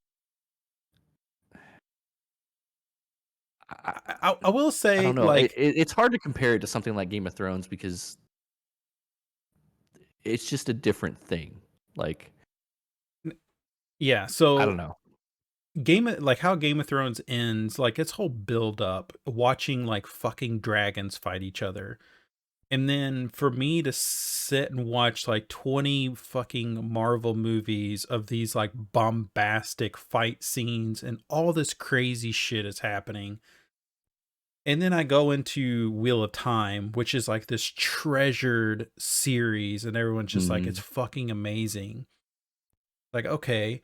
I, I will I say, don't know. like, It's hard to compare it to something like Game of Thrones because it's just a different thing. Like, yeah. I don't So know. like how Game of Thrones ends, like its whole build up, watching like fucking dragons fight each other. And then for me to sit and watch like 20 fucking Marvel movies of these like bombastic fight scenes and all this crazy shit is happening. And then I go into Wheel of Time, which is like this treasured series, and everyone's just like, it's Mhm. fucking amazing. Like, okay.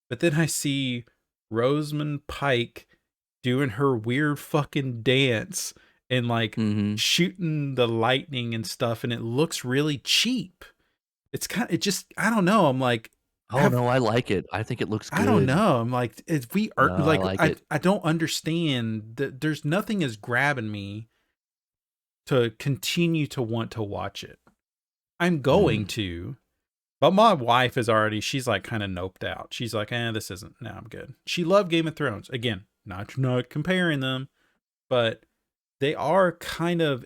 But then I see Rosamund Pike doing her weird fucking dance and like Mhm. shooting the lightning and stuff, and it looks really cheap. It's kind of, it just, I don't know. I'm like, Oh have, no, I like it. I think it looks I don't good. know. I'm like, if we are No, I like, like it. I don't understand that there's nothing is grabbing me to continue to want to watch it. I'm going Mm. to, but my wife is already, she's like kind of noped out. She's like, this isn't, no, I'm good. She loved Game of Thrones. Again, not comparing them, but they are kind of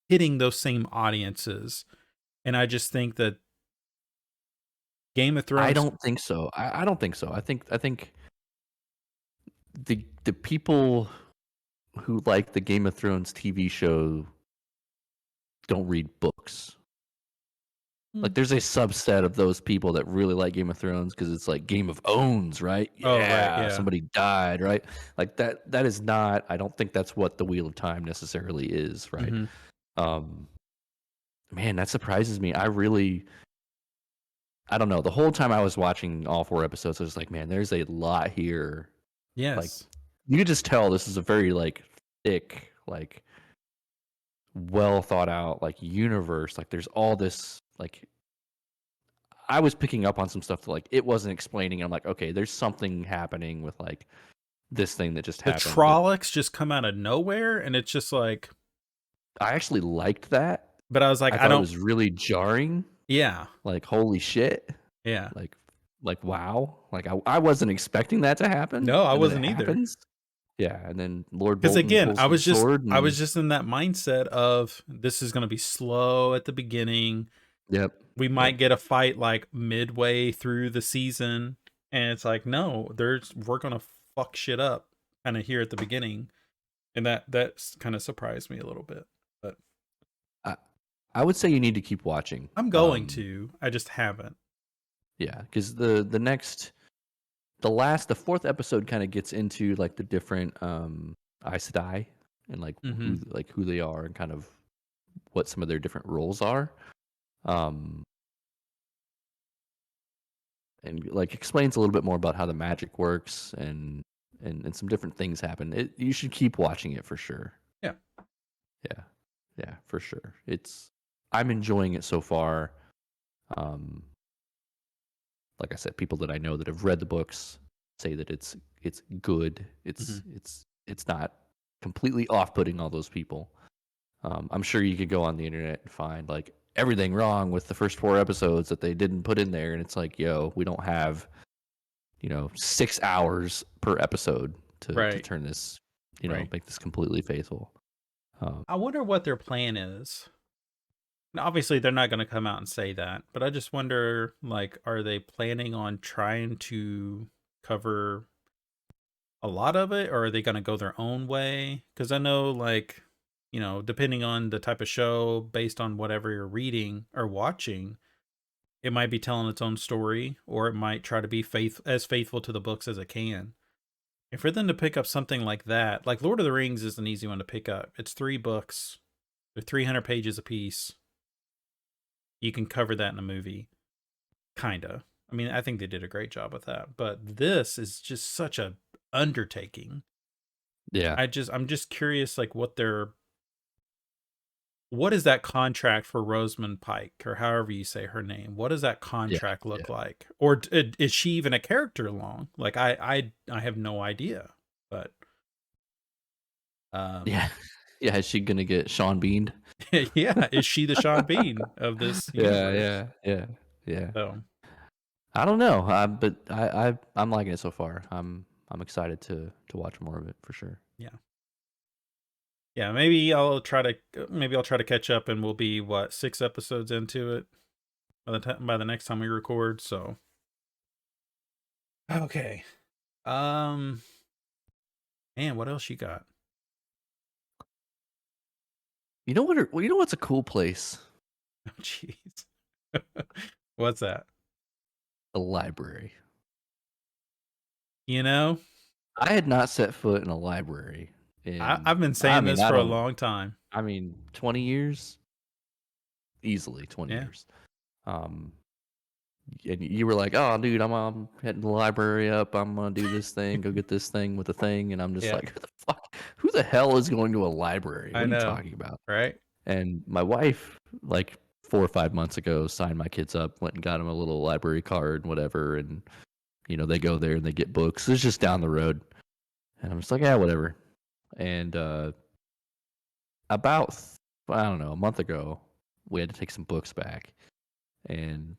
hitting those same audiences. And I just think that Game of I Thrones, don't think so. I don't think so. I think the people who like the Game of Thrones TV show don't read books. hmm, Like, there's a subset of those people that really like Game of Thrones because it's like Game of Owns, right? oh, right. Yeah, Yeah. somebody died, right? Like that is not, I don't think that's what the Wheel of Time necessarily is, right? Hmm. Um man, that surprises me. I don't know. The whole time I was watching all 4 episodes, I was like, man, there's a lot here. Like, Yes. you could just tell this is a very like thick, like well thought out like universe. Like there's all this like I was picking up on some stuff that like it wasn't explaining. I'm like, okay, there's something happening with like this thing that just The happened that Trollocs just come out of nowhere. And it's just like, I actually liked that. but I was like, I I thought it don't, was really jarring. yeah. Like, holy shit. Yeah. Like wow. Like I wasn't expecting that to happen. No, I And then it wasn't either. happens. Yeah. And then Lord Because Bolton again, pulls his sword I and was just in that mindset of this is going to be slow at the beginning. yep. We Yep. might get a fight like midway through the season, and it's like, no, we're going to fuck shit up kind of here at the beginning, and that's kind of surprised me a little bit. But I, I would say you need to keep watching. I'm going to. I just haven't. Yeah, because the fourth episode kind of gets into like the different Aes Sedai and Mm-hmm. like who they are and kind of what some of their different roles are. Um and like explains a little bit more about how the magic works and some different things happen. You should keep watching it for sure. Yeah. Yeah. Yeah, for sure. I'm enjoying it so far. Um like I said, people that I know that have read the books say that it's good. Mm-hmm. It's not completely off-putting all those people. I'm sure you could go on the internet and find like everything wrong with the first 4 episodes that they didn't put in there, and it's like, yo, we don't have 6 hours per episode to Right. turn this, Right. make this completely faithful. Um, I wonder what their plan is. Now, obviously, they're not going to come out and say that, but I just wonder, like, are they planning on trying to cover a lot of it, or are they going to go their own way? Because I know, like, depending on the type of show, based on whatever you're reading or watching, it might be telling its own story, or it might try to be as faithful to the books as it can. And for them to pick up something like that, like Lord of the Rings is an easy one to pick up. It's 3 books, they're 300 pages apiece. You can cover that in a movie, kinda. I mean, I think they did a great job with that. But this is just such a undertaking. yeah, I'm just curious, like, what is that contract for Rosamund Pike, or however you say her name? What does that yeah, contract yeah, look like? Or is she even a character long? Like, I have no idea. But yeah, yeah. Is she gonna get Sean Bean? yeah, is she the Sean Bean of this Yeah, universe? yeah, yeah, yeah. So I don't know, but I'm liking it so far. I'm excited to watch more of it for sure. Yeah, maybe I'll try to catch up, and we'll be 6 episodes into it by the next time we record. So okay, um, man, what else you got? You know what? You know what's a cool place? Oh, jeez, what's that? A library. You know, I had not set foot in a library in. I've been I saying mean, this I for a don't. long time. I mean, 20 years, easily 20 Yeah, years. Um, and you were like, "Oh, dude, I'm heading the library up. I'm gonna do this thing, go get this thing with the thing," and I'm just yeah, like, "Who the fuck? Who the hell is going to a library? I What are you know, talking about?" right? And my wife, like 4 or 5 months ago, signed my kids up, went and got them a little library card, whatever, and they go there and they get books. It's just down the road, and I'm just like, yeah, whatever. And about I don't know, a month ago, we had to take some books back, and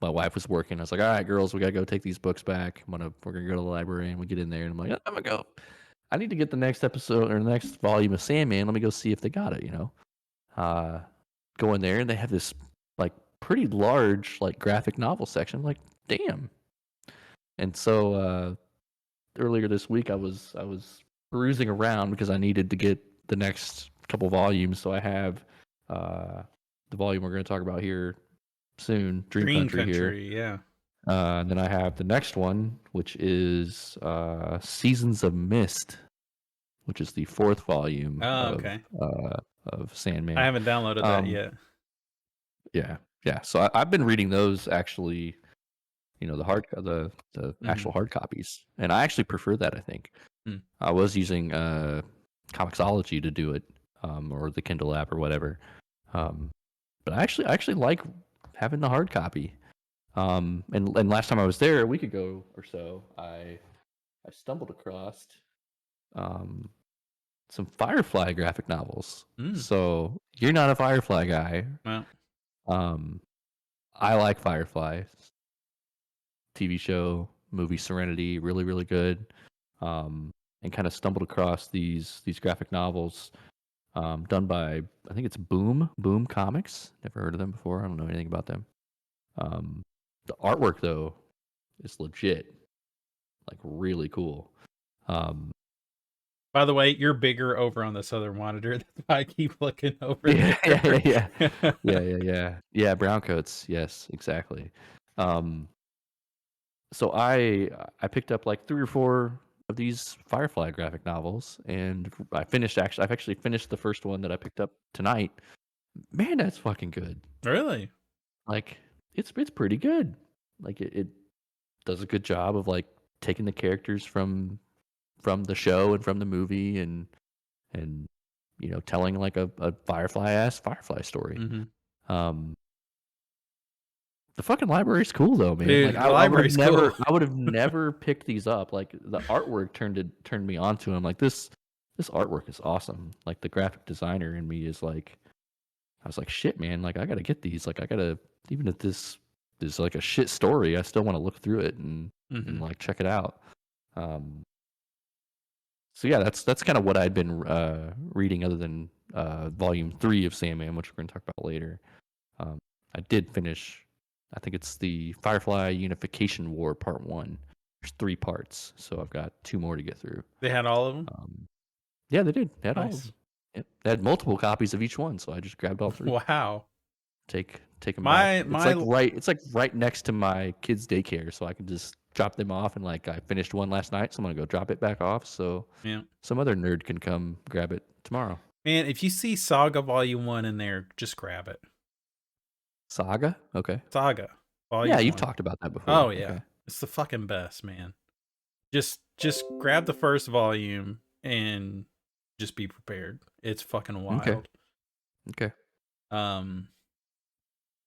my wife was working. I was like, all right, girls, we gotta go take these books back. We're gonna go to the library, and we get in there, and I'm like, I'm gonna go. I need to get the next episode or the next volume of Sandman. Let me go see if they got it. Uh, go in there, and they have this like pretty large like graphic novel section. I'm like, damn. And so earlier this week, I was perusing around because I needed to get the next couple volumes. So I have the volume we're going to talk about here soon, Dream Green Country here. Country, yeah. And then I have the next one, which is Seasons of Mist, which is the fourth volume Oh, okay. of Sandman. I haven't downloaded that yet. Yeah, yeah. So I've been reading those actually. The actual hard copies, and I actually prefer that. I think Mm. I was using Comixology to do it, or the Kindle app or whatever. But I actually like having the hard copy. And last time I was there a week ago or so, I stumbled across um, some Firefly graphic novels. Mm. So you're not a Firefly guy. Well, Um, I like Firefly. TV show, movie Serenity, really, really good. And kind of stumbled across these graphic novels done by, I think it's Boom Comics. Never heard of them before. I don't know anything about them. The artwork though is legit, like really cool. Um, by the way, you're bigger over on this other monitor. That's why I keep looking over yeah, there. yeah. Brown coats, yes, exactly. So I picked up like 3 or 4 of these Firefly graphic novels, and I've actually finished the first one that I picked up tonight. Man, that's fucking good. Really? Like it's pretty good. Like it does a good job of like taking the characters from the show and from the movie and telling like a Firefly story. Mm-hmm. Um, The fucking library's cool though, man. Like Dude, the I would have library's cool. never picked these up. Like the artwork turned me on to them. Like this artwork is awesome. Like the graphic designer in me is like, I was like, shit, man. Like I gotta get these. Like I gotta, even if this is like a shit story, I still want to look through it and like check it out. Um, so yeah, that's kind of what I'd been reading, other than volume 3 of Sandman, which we're gonna talk about later. I did finish. I think it's the Firefly Unification War Part 1. There's 3 parts, so I've got 2 more to get through. They had all of them? Yeah, they did. They had all of Nice. them. Yep. They had multiple copies of each one, so I just grabbed all 3. Wow. Take them My back. my It's like right next to my kids' daycare, so I can just drop them off. And like I finished one last night, so I'm gonna go drop it back off, so yeah. some other nerd can come grab it tomorrow. Man, if you see Saga Volume 1 in there, just grab it. Saga? Okay. Saga Volume Yeah, you've 1. talked about that before. Oh yeah. Okay. It's the fucking best, man. Just grab the first volume and just be prepared. It's fucking wild. Okay.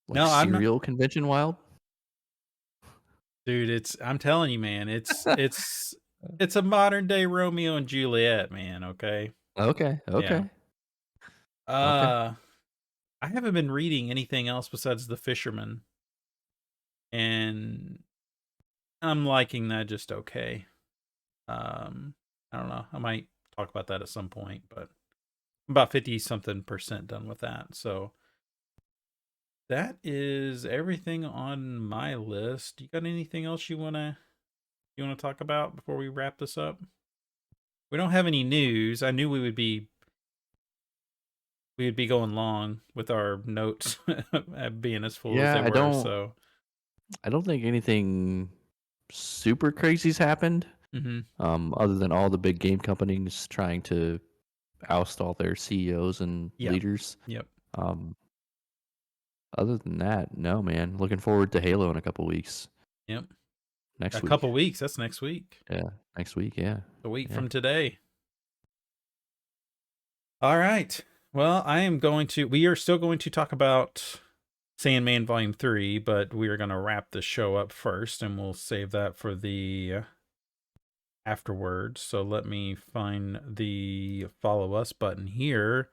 Like No, I'm not, Serial Convention Wild? dude, I'm telling you, man, it's a modern day Romeo and Juliet, man, okay? Okay. Yeah. Okay. Okay. I haven't been reading anything else besides The Fisherman, and I'm liking that just okay. I don't know. I might talk about that at some point, but I'm about 50 something percent done with that. So that is everything on my list. You got anything else you wanna talk about before we wrap this up? We don't have any news. I knew we'd be going long with our notes being as full as they Yeah, were. So, I don't think anything super crazy's happened. hmm Other than all the big game companies trying to oust all their CEOs and yep, leaders. yep, Um, Other than that, no, man. Looking forward to Halo in a couple weeks. yep. A Next week. couple weeks. That's next week. Yeah, next week. Yeah, A week yeah. from today. All right. Well, we are still going to talk about Sandman Volume 3, but we are going to wrap the show up first, and we'll save that for the afterwards. So let me find the follow us button here.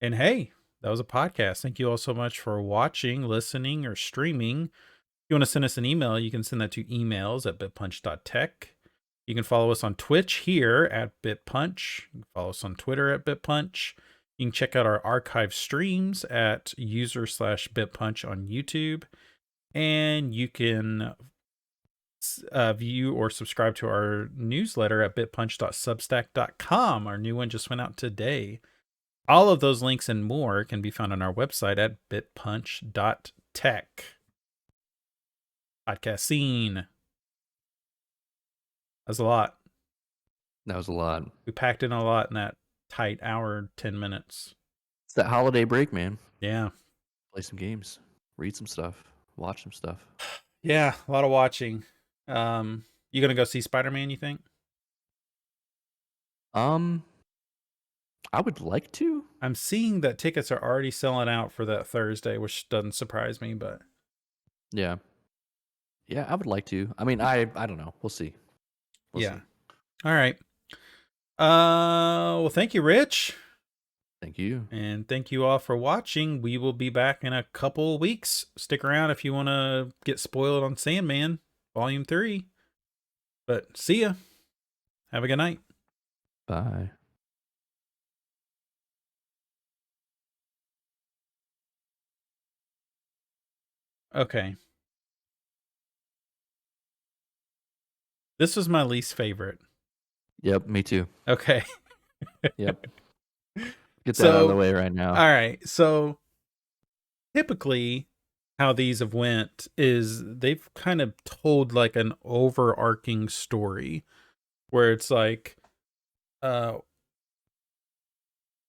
And hey, that was a podcast. Thank you all so much for watching, listening, or streaming. If you want to send us an email, you can send that to emails@bitpunch.tech. You can follow us on Twitch here at BitPunch. You can follow us on Twitter at BitPunch. You can check out our archive streams at user/BitPunch on YouTube. And you can view or subscribe to our newsletter at bitpunch.substack.com. Our new one just went out today. All of those links and more can be found on our website at bitpunch.tech. Podcast scene. That's a lot. That was a lot. We packed in a lot in that tight hour, 10 minutes. It's that holiday break, man. Yeah. Play some games, read some stuff, watch some stuff. Yeah, a lot of watching. You gonna go see Spider-Man, you think? Um, I would like to. I'm seeing that tickets are already selling out for that Thursday, which doesn't surprise me, but Yeah, yeah, I would like to. I mean, I don't know. We'll see. We'll yeah. see. All right. Well, thank you, Rich. Thank you. And thank you all for watching. We will be back in a couple weeks. Stick around if you want to get spoiled on Sandman Volume 3. But see ya. Have a good night. Bye. Okay. This was my least favorite. Yep, me too. Okay. Yep. Get that out of the So, way right now. all right. So, typically, how these have went is they've kind of told like an overarching story where it's like, uh,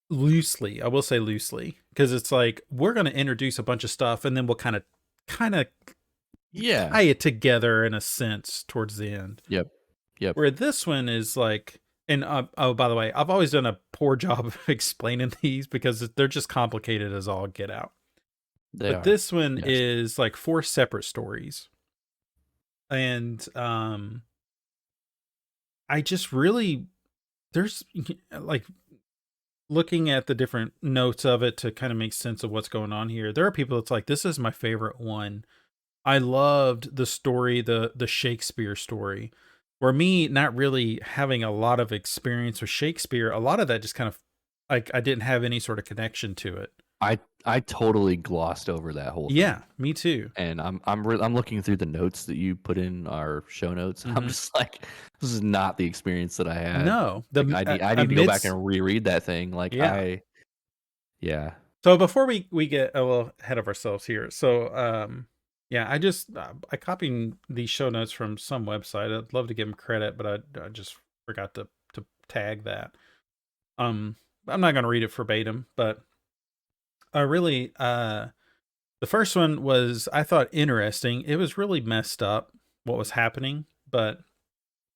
loosely, I will say loosely, because it's like we're going to introduce a bunch of stuff and then we'll kind of Yeah. tie it together in a sense towards the end. Yep. Yep. Where this one is like, and oh, by the way, I've always done a poor job of explaining these because they're just complicated as all get out. They But are. this one Yes. is like 4 separate stories. And I just really there's like looking at the different notes of it to kind of make sense of what's going on here. There are people that's like, this is my favorite one. I loved the story, the Shakespeare story. Where me not really having a lot of experience with Shakespeare, a lot of that just kind of like I didn't have any sort of connection to it. I totally glossed over that whole Yeah, thing. me too. And I'm looking through the notes that you put in our show notes. I'm hmm just like, this is not the experience that I had. No, Like the I need to go back amidst and reread that thing. yeah. Yeah. So before we get a little ahead of ourselves here, so yeah, I copied these show notes from some website. I'd love to give them credit, but I just forgot to tag that. Um, I'm not gonna read it verbatim, but I really the first one was I thought interesting. It was really messed up what was happening, but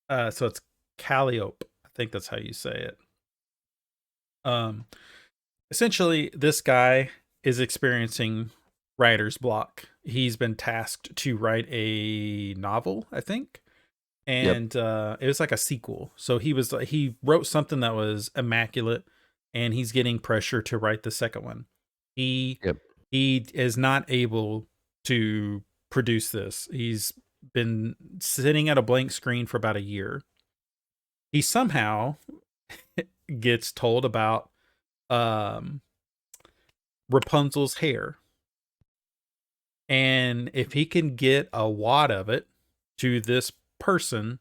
so it's Calliope. I think that's how you say it. Um, essentially, this guy is experiencing writer's block. He's been tasked to write a novel, I think, Yep. and it was like a sequel. So he wrote something that was immaculate, and he's getting pressure to write the second one. He Yep. he is not able to produce this. He's been sitting at a blank screen for about a year, he somehow gets told about um Rapunzel's hair, and if he can get a wad of it to this person,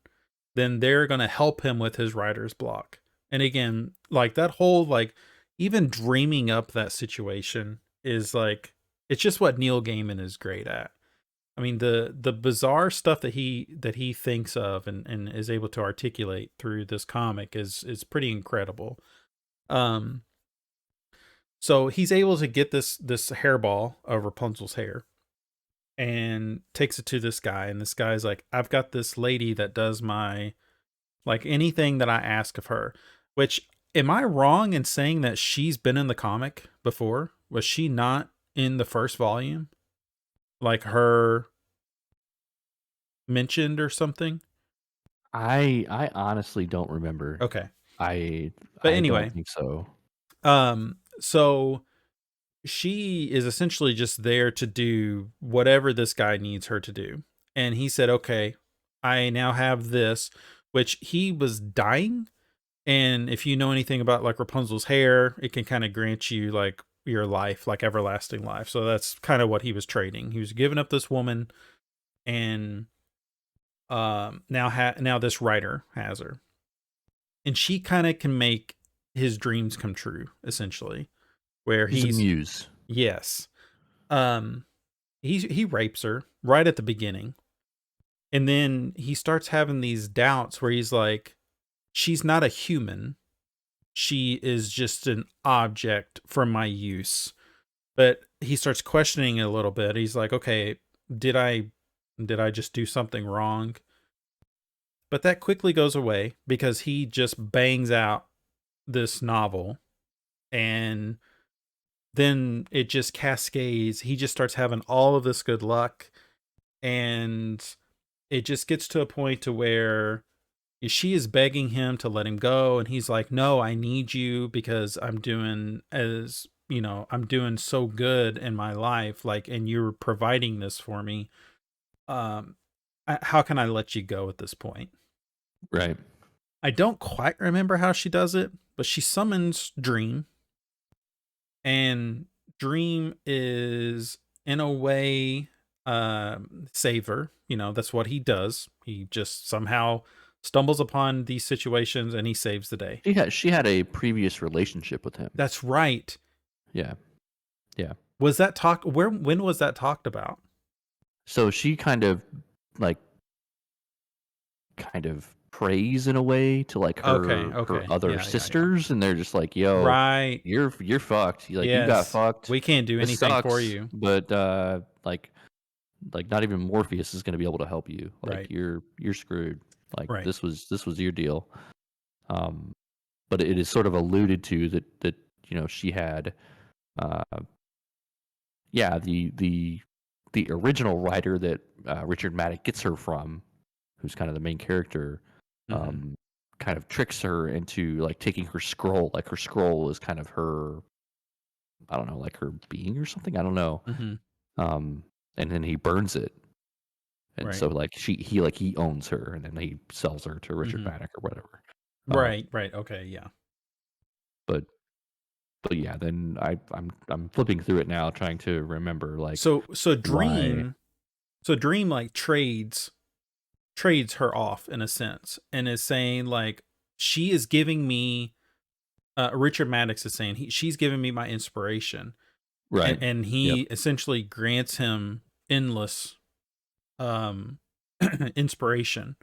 then they're going to help him with his writer's block. And again, like that whole, like, even dreaming up that situation is like, it's just what Neil Gaiman is great at. I mean, the bizarre stuff that he thinks of and is able to articulate through this comic is pretty incredible. Um so he's able to get this hairball of Rapunzel's hair and takes it to this guy, and this guy's like, I've got this lady that does my, like, anything that I ask of her. Which, am I wrong in saying that she's been in the comic before? Was she not in the first volume? Like, her mentioned or something? I honestly don't remember. Okay. I But I don't anyway, think so. so she is essentially just there to do whatever this guy needs her to do. And he said, okay, I now have this, which he was dying. And if you know anything about like Rapunzel's hair, it can kind of grant you like your life, like everlasting life. So that's kind of what he was trading. He was giving up this woman, and now this writer has her. And she kind of can make his dreams come true, essentially. Where She's a he's muse. yes. Um he rapes her right at the beginning. And then he starts having these doubts where he's like, she's not a human. She is just an object for my use. But he starts questioning it a little bit. He's like, okay, did I just do something wrong? But that quickly goes away because he just bangs out this novel, and then it just cascades. He just starts having all of this good luck, and it just gets to a point to where she is begging him to let him go, and he's like, no, I need you because I'm doing, as you know, I'm doing so good in my life, like, and you're providing this for me. um how can I let you go at this point? Right. I don't quite remember how she does it, but she summons Dream, and Dream is, in a way, saver. You know, that's what he does. He just somehow stumbles upon these situations and he saves the day. She had a previous relationship with him. That's right. Yeah. Yeah. Was that talk where when was that talked about? So she like kind of prays in a way to like Okay, her okay. other Yeah. sisters, and they're just like, yo, Right. you're fucked. Like you got Yes. fucked. We can't do This anything for sucks. you. But like not even Morpheus is gonna be able to help you. Like Right. you're screwed. Like Right. this was your deal. Um but it is sort of alluded to that she had uh yeah, the original writer that Richard Maddock gets her from, who's kind of the main character, Mhm. um, kind of tricks her into like taking her scroll. Like her scroll is kind of her, I don't know, like her being or something. I don't know. Mhm. Um, and then he burns it, and Right. so like he owns her, and then he sells her to Richard Mhm. Maddock or whatever. Um, Right. Okay, yeah. but but yeah, then I'm flipping through it now, trying to remember like So why. Dream like trades her off in a sense, and is saying like, she is giving me, Richard Maddox is saying she's giving me my inspiration, Right. and Yep. he essentially grants him endless um inspiration,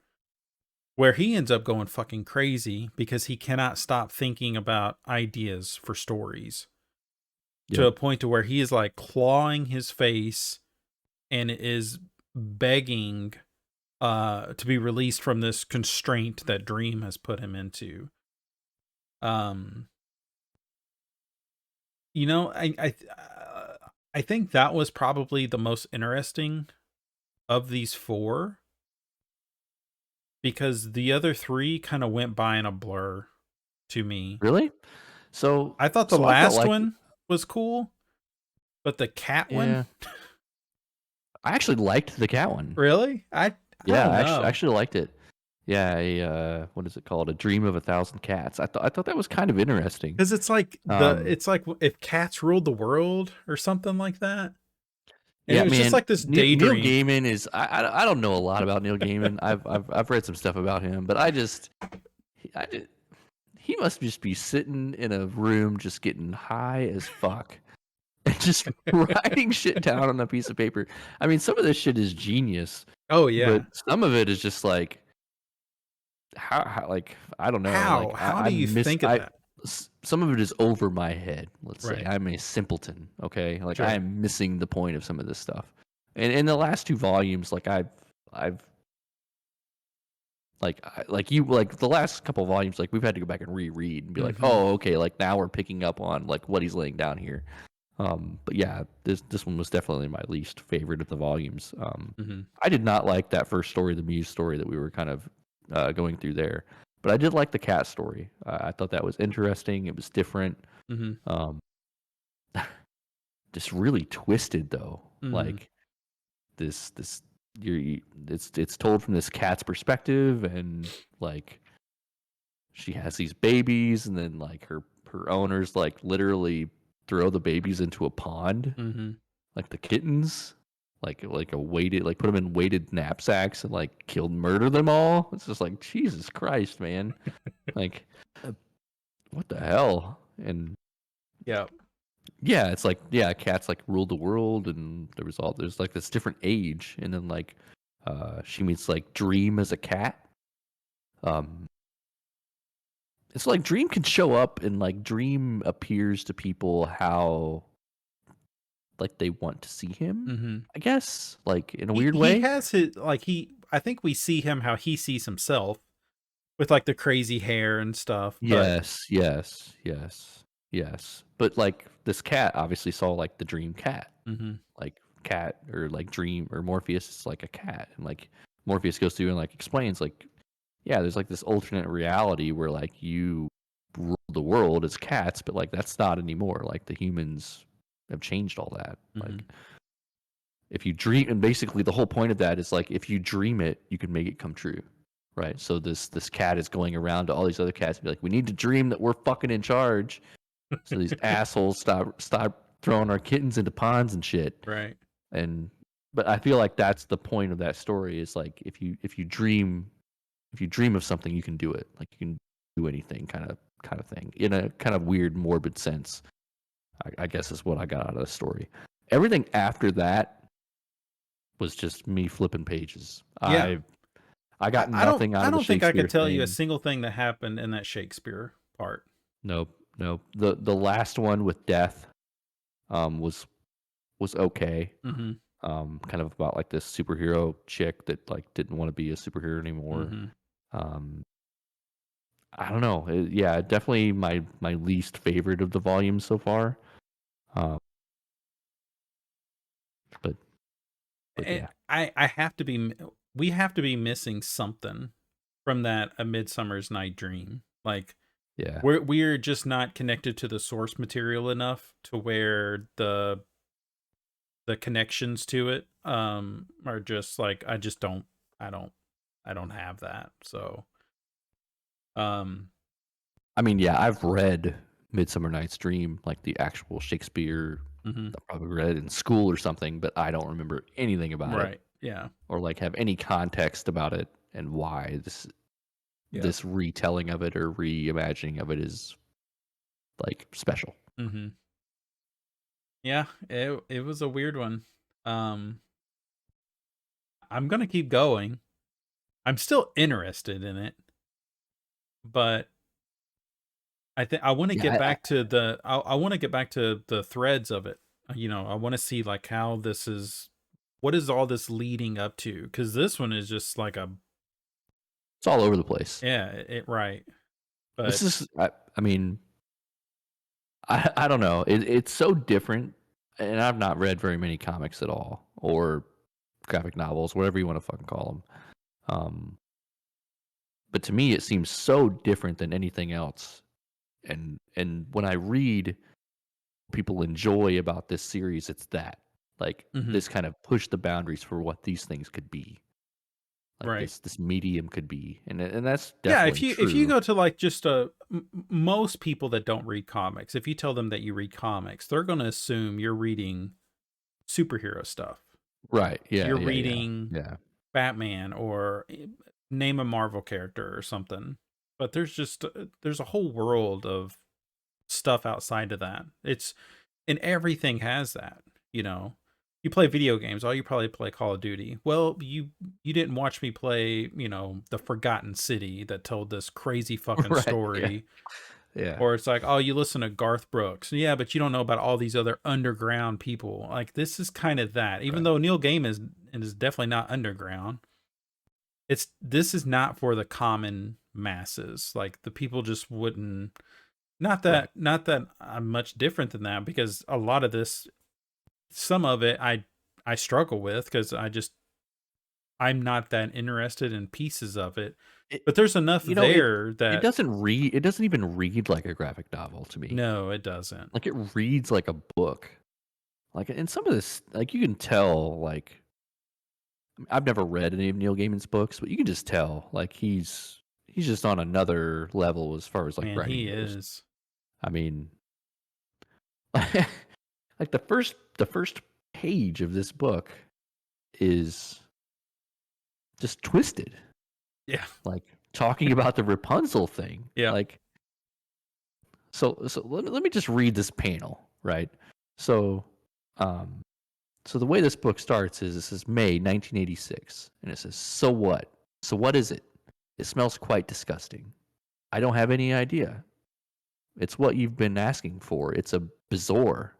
where he ends up going fucking crazy because he cannot stop thinking about ideas for stories, to Yep. a point to where he is like clawing his face and is begging to be released from this constraint that Dream has put him into. um I think that was probably the most interesting of these four, because the other three kind of went by in a blur to me. Really? So I thought the so I felt last like one was cool, but the cat one, yeah, I actually liked the cat one. really? I Yeah, don't I actually know. actually liked it. Yeah, what is it called? A Dream of a Thousand Cats. I thought that was kind of interesting. Because it's like Um, it's like if cats ruled the world or something like that. And it yeah, was just man, like this Neil daydream. Gaiman is I don't know a lot about Neil Gaiman. I've read some stuff about him, but I just he must just be sitting in a room just getting high as fuck and just writing shit down on a piece of paper. I mean, some of this shit is genius, Oh but yeah. some of it is just like how like I don't know. How? Like How I do you miss think of that? some of it is over my head. Let's say Right. I'm a simpleton. Okay, like I Sure. am missing the point of some of this stuff. And in the last two volumes, like I've like you like the last couple of volumes, like we've had to go back and reread and be like, Mhm. oh, okay, like now we're picking up on like what he's laying down here. But yeah, this one was definitely my least favorite of the volumes. Mhm. I did not like that first story, the Muse story that we were kind of going through there, but I did like the cat story. I thought that was interesting. It was different. Mhm. Um, just really twisted though. Mhm. Like this it's told from this cat's perspective, and like she has these babies, and then like her owners like literally throw the babies into a pond, Mhm. like the kittens, like a weighted like put them in weighted knapsacks and like murder them all. It's just like Jesus Christ, man. Like what the hell? And Yeah. yeah, it's like yeah, cats like ruled the world, and there's like this different age, and then like she meets like Dream as a cat. Um, it's like Dream can show up, and like Dream appears to people how like they want to see him. Mhm. I guess like in a He weird he way. has his like he I think we see him how he sees himself with like the crazy hair and stuff, but Yes, yes, yes, yes. But like this cat obviously saw like the dream cat, mhm. like cat or like dream or Morpheus is like a cat, and like Morpheus goes through and like explains like yeah, there's like this alternate reality where like you rule the world as cats, but like that's not anymore. Like the humans have changed all that. Like Mhm. if you dream, and basically the whole point of that is like if you dream it, you can make it come true, right? So this cat is going around to all these other cats and be like, we need to dream that we're fucking in charge, so these assholes stop throwing our kittens into ponds and shit. Right. And but I feel like that's the point of that story is like if you dream of something, you can do it. Like you can do anything, kind of thing, in a kind of weird, morbid sense. I guess is what I got out of the story. Everything after that was just me flipping pages. Yeah. I got I don't nothing out I of the don't think I Shakespeare could tell you a thing. single thing that happened in that Shakespeare part. Nope, nope. The last one with death was okay. Mhm. Kind of about like this superhero chick that like didn't want to be a superhero anymore. Mhm. Um, I don't know. Yeah, definitely my least favorite of the volumes so far. Um, but And yeah, I have to be we have to be missing something from that A Midsummer's Night Dream. Like yeah. we're just not connected to the source material enough to where the connections to it are just like I just don't I don't I don't have that. So um I mean, yeah, I've read Midsummer Night's Dream, like the actual Shakespeare. mhm. I probably read it in school or something, but I don't remember anything about it, Right. Yeah. or like have any context about it and why Yeah. this retelling of it or reimagining of it is like special. Mhm. Yeah, it was a weird one. Um I'm going to keep going. I'm still interested in it, but I think I want to Yeah, get back to I want to get back to the threads of it. I want to see like how this is what is all this leading up to cuz this one is just like a it's all over the place. yeah, it right. This But is, I mean, I don't know. It's so different, and I've not read very many comics at all, or graphic novels, whatever you want to fucking call them. But to me, it seems so different than anything else. And when I read people enjoy about this series, it's that like mhm. this kind of push the boundaries for what these things could be. like Right. this medium could be, and that's Yeah, definitely if you true. go to like just most people that don't read comics, if you tell them that you read comics, they're going to assume you're reading superhero stuff. Right. Yeah. You're Yeah. Yeah. reading Yeah. Batman or name a Marvel character or something. But there's just there's a whole world of stuff outside of that. It's and everything has that, you know. You play video games, oh, you probably play Call of Duty. Well, you didn't watch me play, you know, The Forgotten City that told this crazy fucking Right. Yeah. story. Yeah. Or it's like, oh, you listen to Garth Brooks. Yeah, but you don't know about all these other underground people. Like this is kind of that. Even Right. though Neil Gaiman is definitely not underground. This is not for the common masses. Like the people just wouldn't Right. not that I'm much different than that because a lot of this some of it I struggle with because I'm not that interested in pieces of it. It, But there's enough you know, it there it that doesn't read. It doesn't even read like a graphic novel to me. no, it doesn't. Like it reads like a book. Like in some of this, like you can tell. Like I've never read any of Neil Gaiman's books, but you can just tell. Like he's just on another level as far as like Man, writing he goes. is. I mean, like the first page of this book is just twisted. Yeah. Like talking about the Rapunzel thing. Yeah. Like so let me just read this panel, right? So um so the way this book starts is this is May 1986 and it says, "So what? So what is it? It smells quite disgusting. I don't have any idea. It's what you've been asking for. It's a bezoar.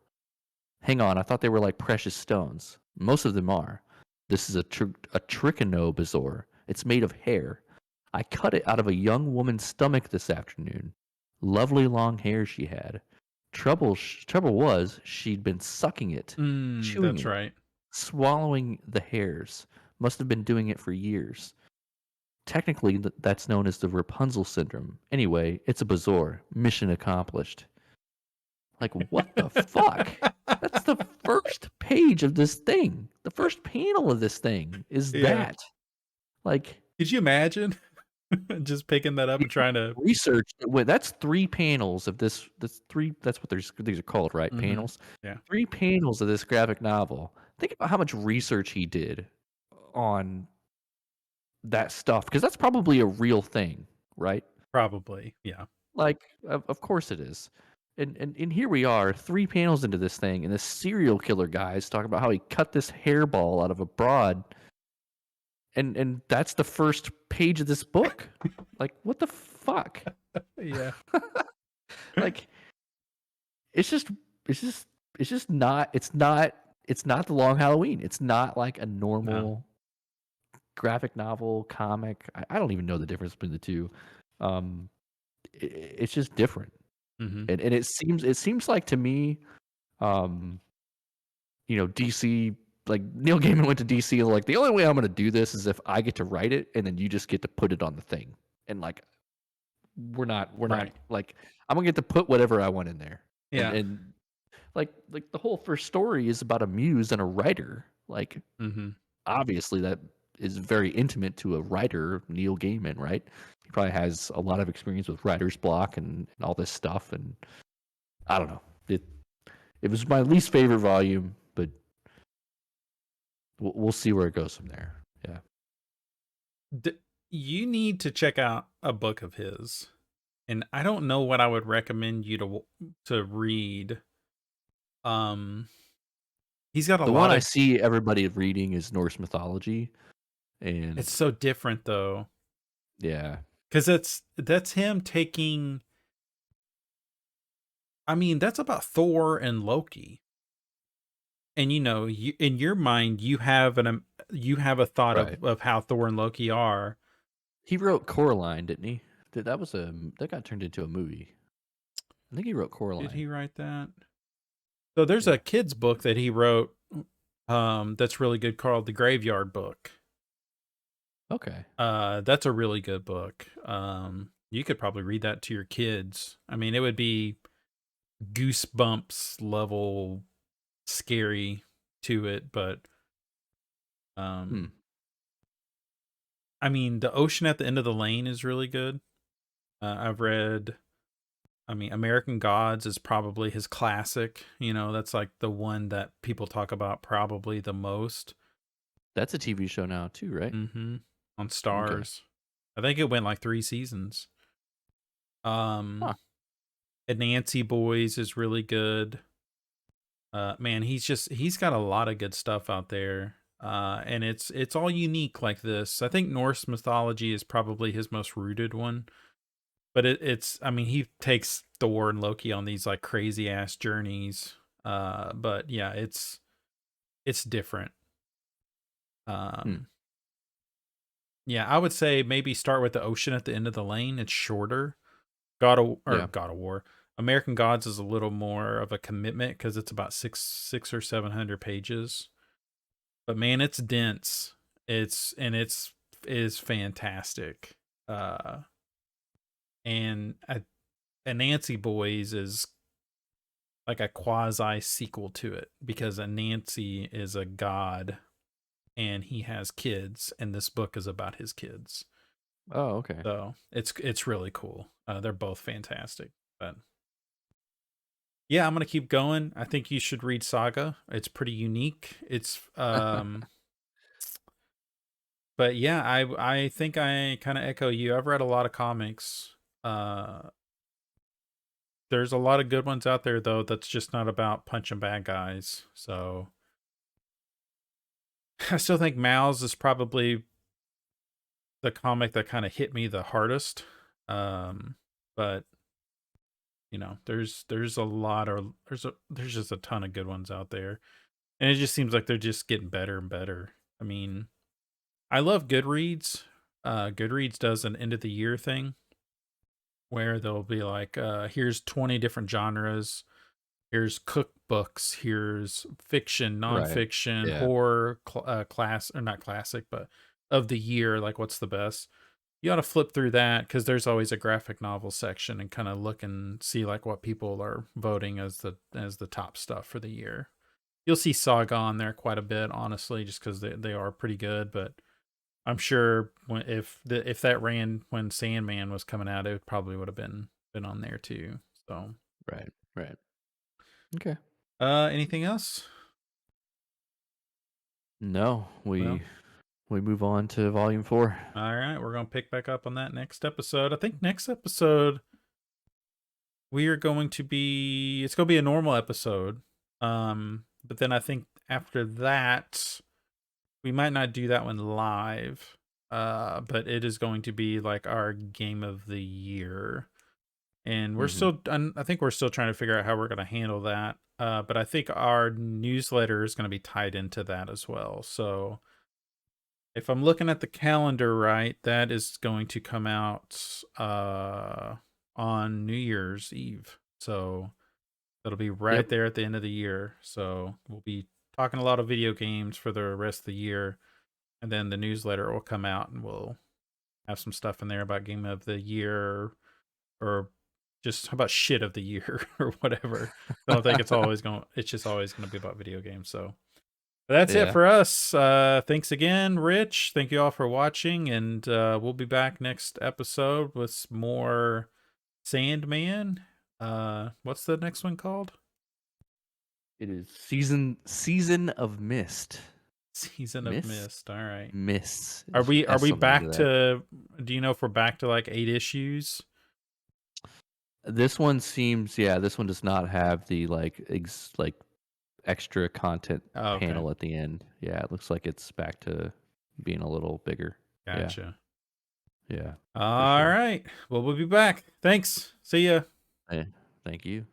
Hang on, I thought they were like precious stones. Most of them are. This is a trichino bezoar. It's made of hair. I cut it out of a young woman's stomach this afternoon. Lovely long hair she had. Trouble was she'd been sucking it, chewing That's it, right. swallowing the hairs. Must have been doing it for years. Technically, that's known as the Rapunzel syndrome. Anyway, it's a bezoar. Mission accomplished." Like, what the fuck? That's the first page of this thing. The first panel of this thing is Yeah. that. Like, Could you imagine just picking that up and trying to research. Wait, that's 3 panels of this. That's three. That's what these are called, right? Mhm. Panels. Yeah. 3 panels of this graphic novel. Think about how much research he did on that stuff, because that's probably a real thing, right? Probably. Yeah. Like, of course it is. And here we are, 3 panels into this thing, and this serial killer guy is talking about how he cut this hairball out of a broad, and that's the first page of this book. Like, what the fuck? Yeah. Like, it's just, it's just, it's just not. It's not the Long Halloween. It's not like a No. normal graphic novel, comic. I don't even know the difference between the two. Um, it's just different. Mhm. And it seems like to me, um, DC, like Neil Gaiman went to DC and like the only way I'm gonna do this is if I get to write it and then you just get to put it on the thing. And like we're not Right. like I'm gonna get to put whatever I want in there. And Yeah. and like the whole first story is about a muse and a writer. Like Mhm. obviously that is very intimate to a writer, Neil Gaiman, right? He probably has a lot of experience with writer's block and all this stuff, and I don't know. It was my least favorite volume, but we'll see where it goes from there. Yeah. You need to check out a book of his. And I don't know what I would recommend you to read. Um he's got a The one lot I of see everybody reading is Norse Mythology, and it's so different though. yeah, Cuz that's him taking I mean, that's about Thor and Loki. And you know, you in your mind you have a thought right. of how Thor and Loki are. He wrote Coraline, didn't he? That got turned into a movie. I think he wrote Did Coraline. he write that? So there's Yeah. a kid's book that he wrote that's really good called The Graveyard Book. Okay. That's a really good book. You could probably read that to your kids. I mean, it would be goosebumps level scary to it, but Hmm. um I mean, The Ocean at the End of the Lane is really good. I've read, I mean, American Gods is probably his classic. You know, that's like the one that people talk about probably the most. That's a TV show now too, right? Mm-hmm. On Okay. Stars. I think it went like 3 seasons. Um, Huh. and Nancy Boys is really good. Man, he's got a lot of good stuff out there. And it's all unique like this. I think Norse mythology is probably his most rooted one. But it's I mean, he takes Thor and Loki on these like crazy ass journeys. But yeah, it's different. Hmm. Um yeah, I would say maybe start with The Ocean at the End of the Lane. It's shorter. Yeah. God of War. American Gods is a little more of a commitment because it's about six or 700 pages. But man, it's dense. It's is fantastic. Uh and a Nancy Boys is like a quasi sequel to it because a Nancy is a god and he has kids, and this book is about his kids. Oh, okay. So it's really cool. They're both fantastic. But yeah, I'm gonna keep going. I think you should read Saga. It's pretty unique. It's but yeah, I think I kind of echo you. I've read a lot of comics. Uh there's a lot of good ones out there though that's just not about punching bad guys. So I still think Mouse is probably the comic that kind of hit me the hardest. But you know, there's a lot of there's just a ton of good ones out there. And it just seems like they're just getting better and better. I mean, I love Goodreads. Goodreads does an end of the year thing where they'll be like, here's 20 different genres. Here's cookbooks. Here's fiction, Right. nonfiction, Yeah. horror, class or not classic, but of the year. Like, what's the best? You ought to flip through that because there's always a graphic novel section and kind of look and see like what people are voting as the top stuff for the year. You'll see Saga on there quite a bit, honestly, just because they are pretty good. But I'm sure if that ran when Sandman was coming out, it probably would have been on there too. So, Right. Right. Okay. anything else? No, Well, we move on to volume 4. all right, we're gonna pick back up on that next episode. I think next episode we are going to be it's going to be a normal episode. But then I think after that we might not do that one live. But it is going to be like our game of the year. And Mhm. I think we're still trying to figure out how we're going to handle that. But I think our newsletter is going to be tied into that as well. So if I'm looking at the calendar right, that is going to come out on New Year's Eve. So that'll be right Yep. there at the end of the year. So we'll be talking a lot of video games for the rest of the year. And then the newsletter will come out and we'll have some stuff in there about game of the year or just how about shit of the year or whatever. I don't think it's just always going to be about video games. So that's it Yeah. for us. Thanks again, Rich. Thank you all for watching. And we'll be back next episode with more Sandman. What's the next one called? It is season of mist. Season of Mist? Mist. All right. Mists Are has we something to do back that. to do you know if we're back to like 8 issues? This one seems, yeah, this one does not have the like extra content Oh, okay. panel at the end. Yeah, it looks like it's back to being a little bigger. Yeah. Gotcha. Yeah. For All sure. right. Well, we'll be back. Thanks. See ya. Yeah. Thank you.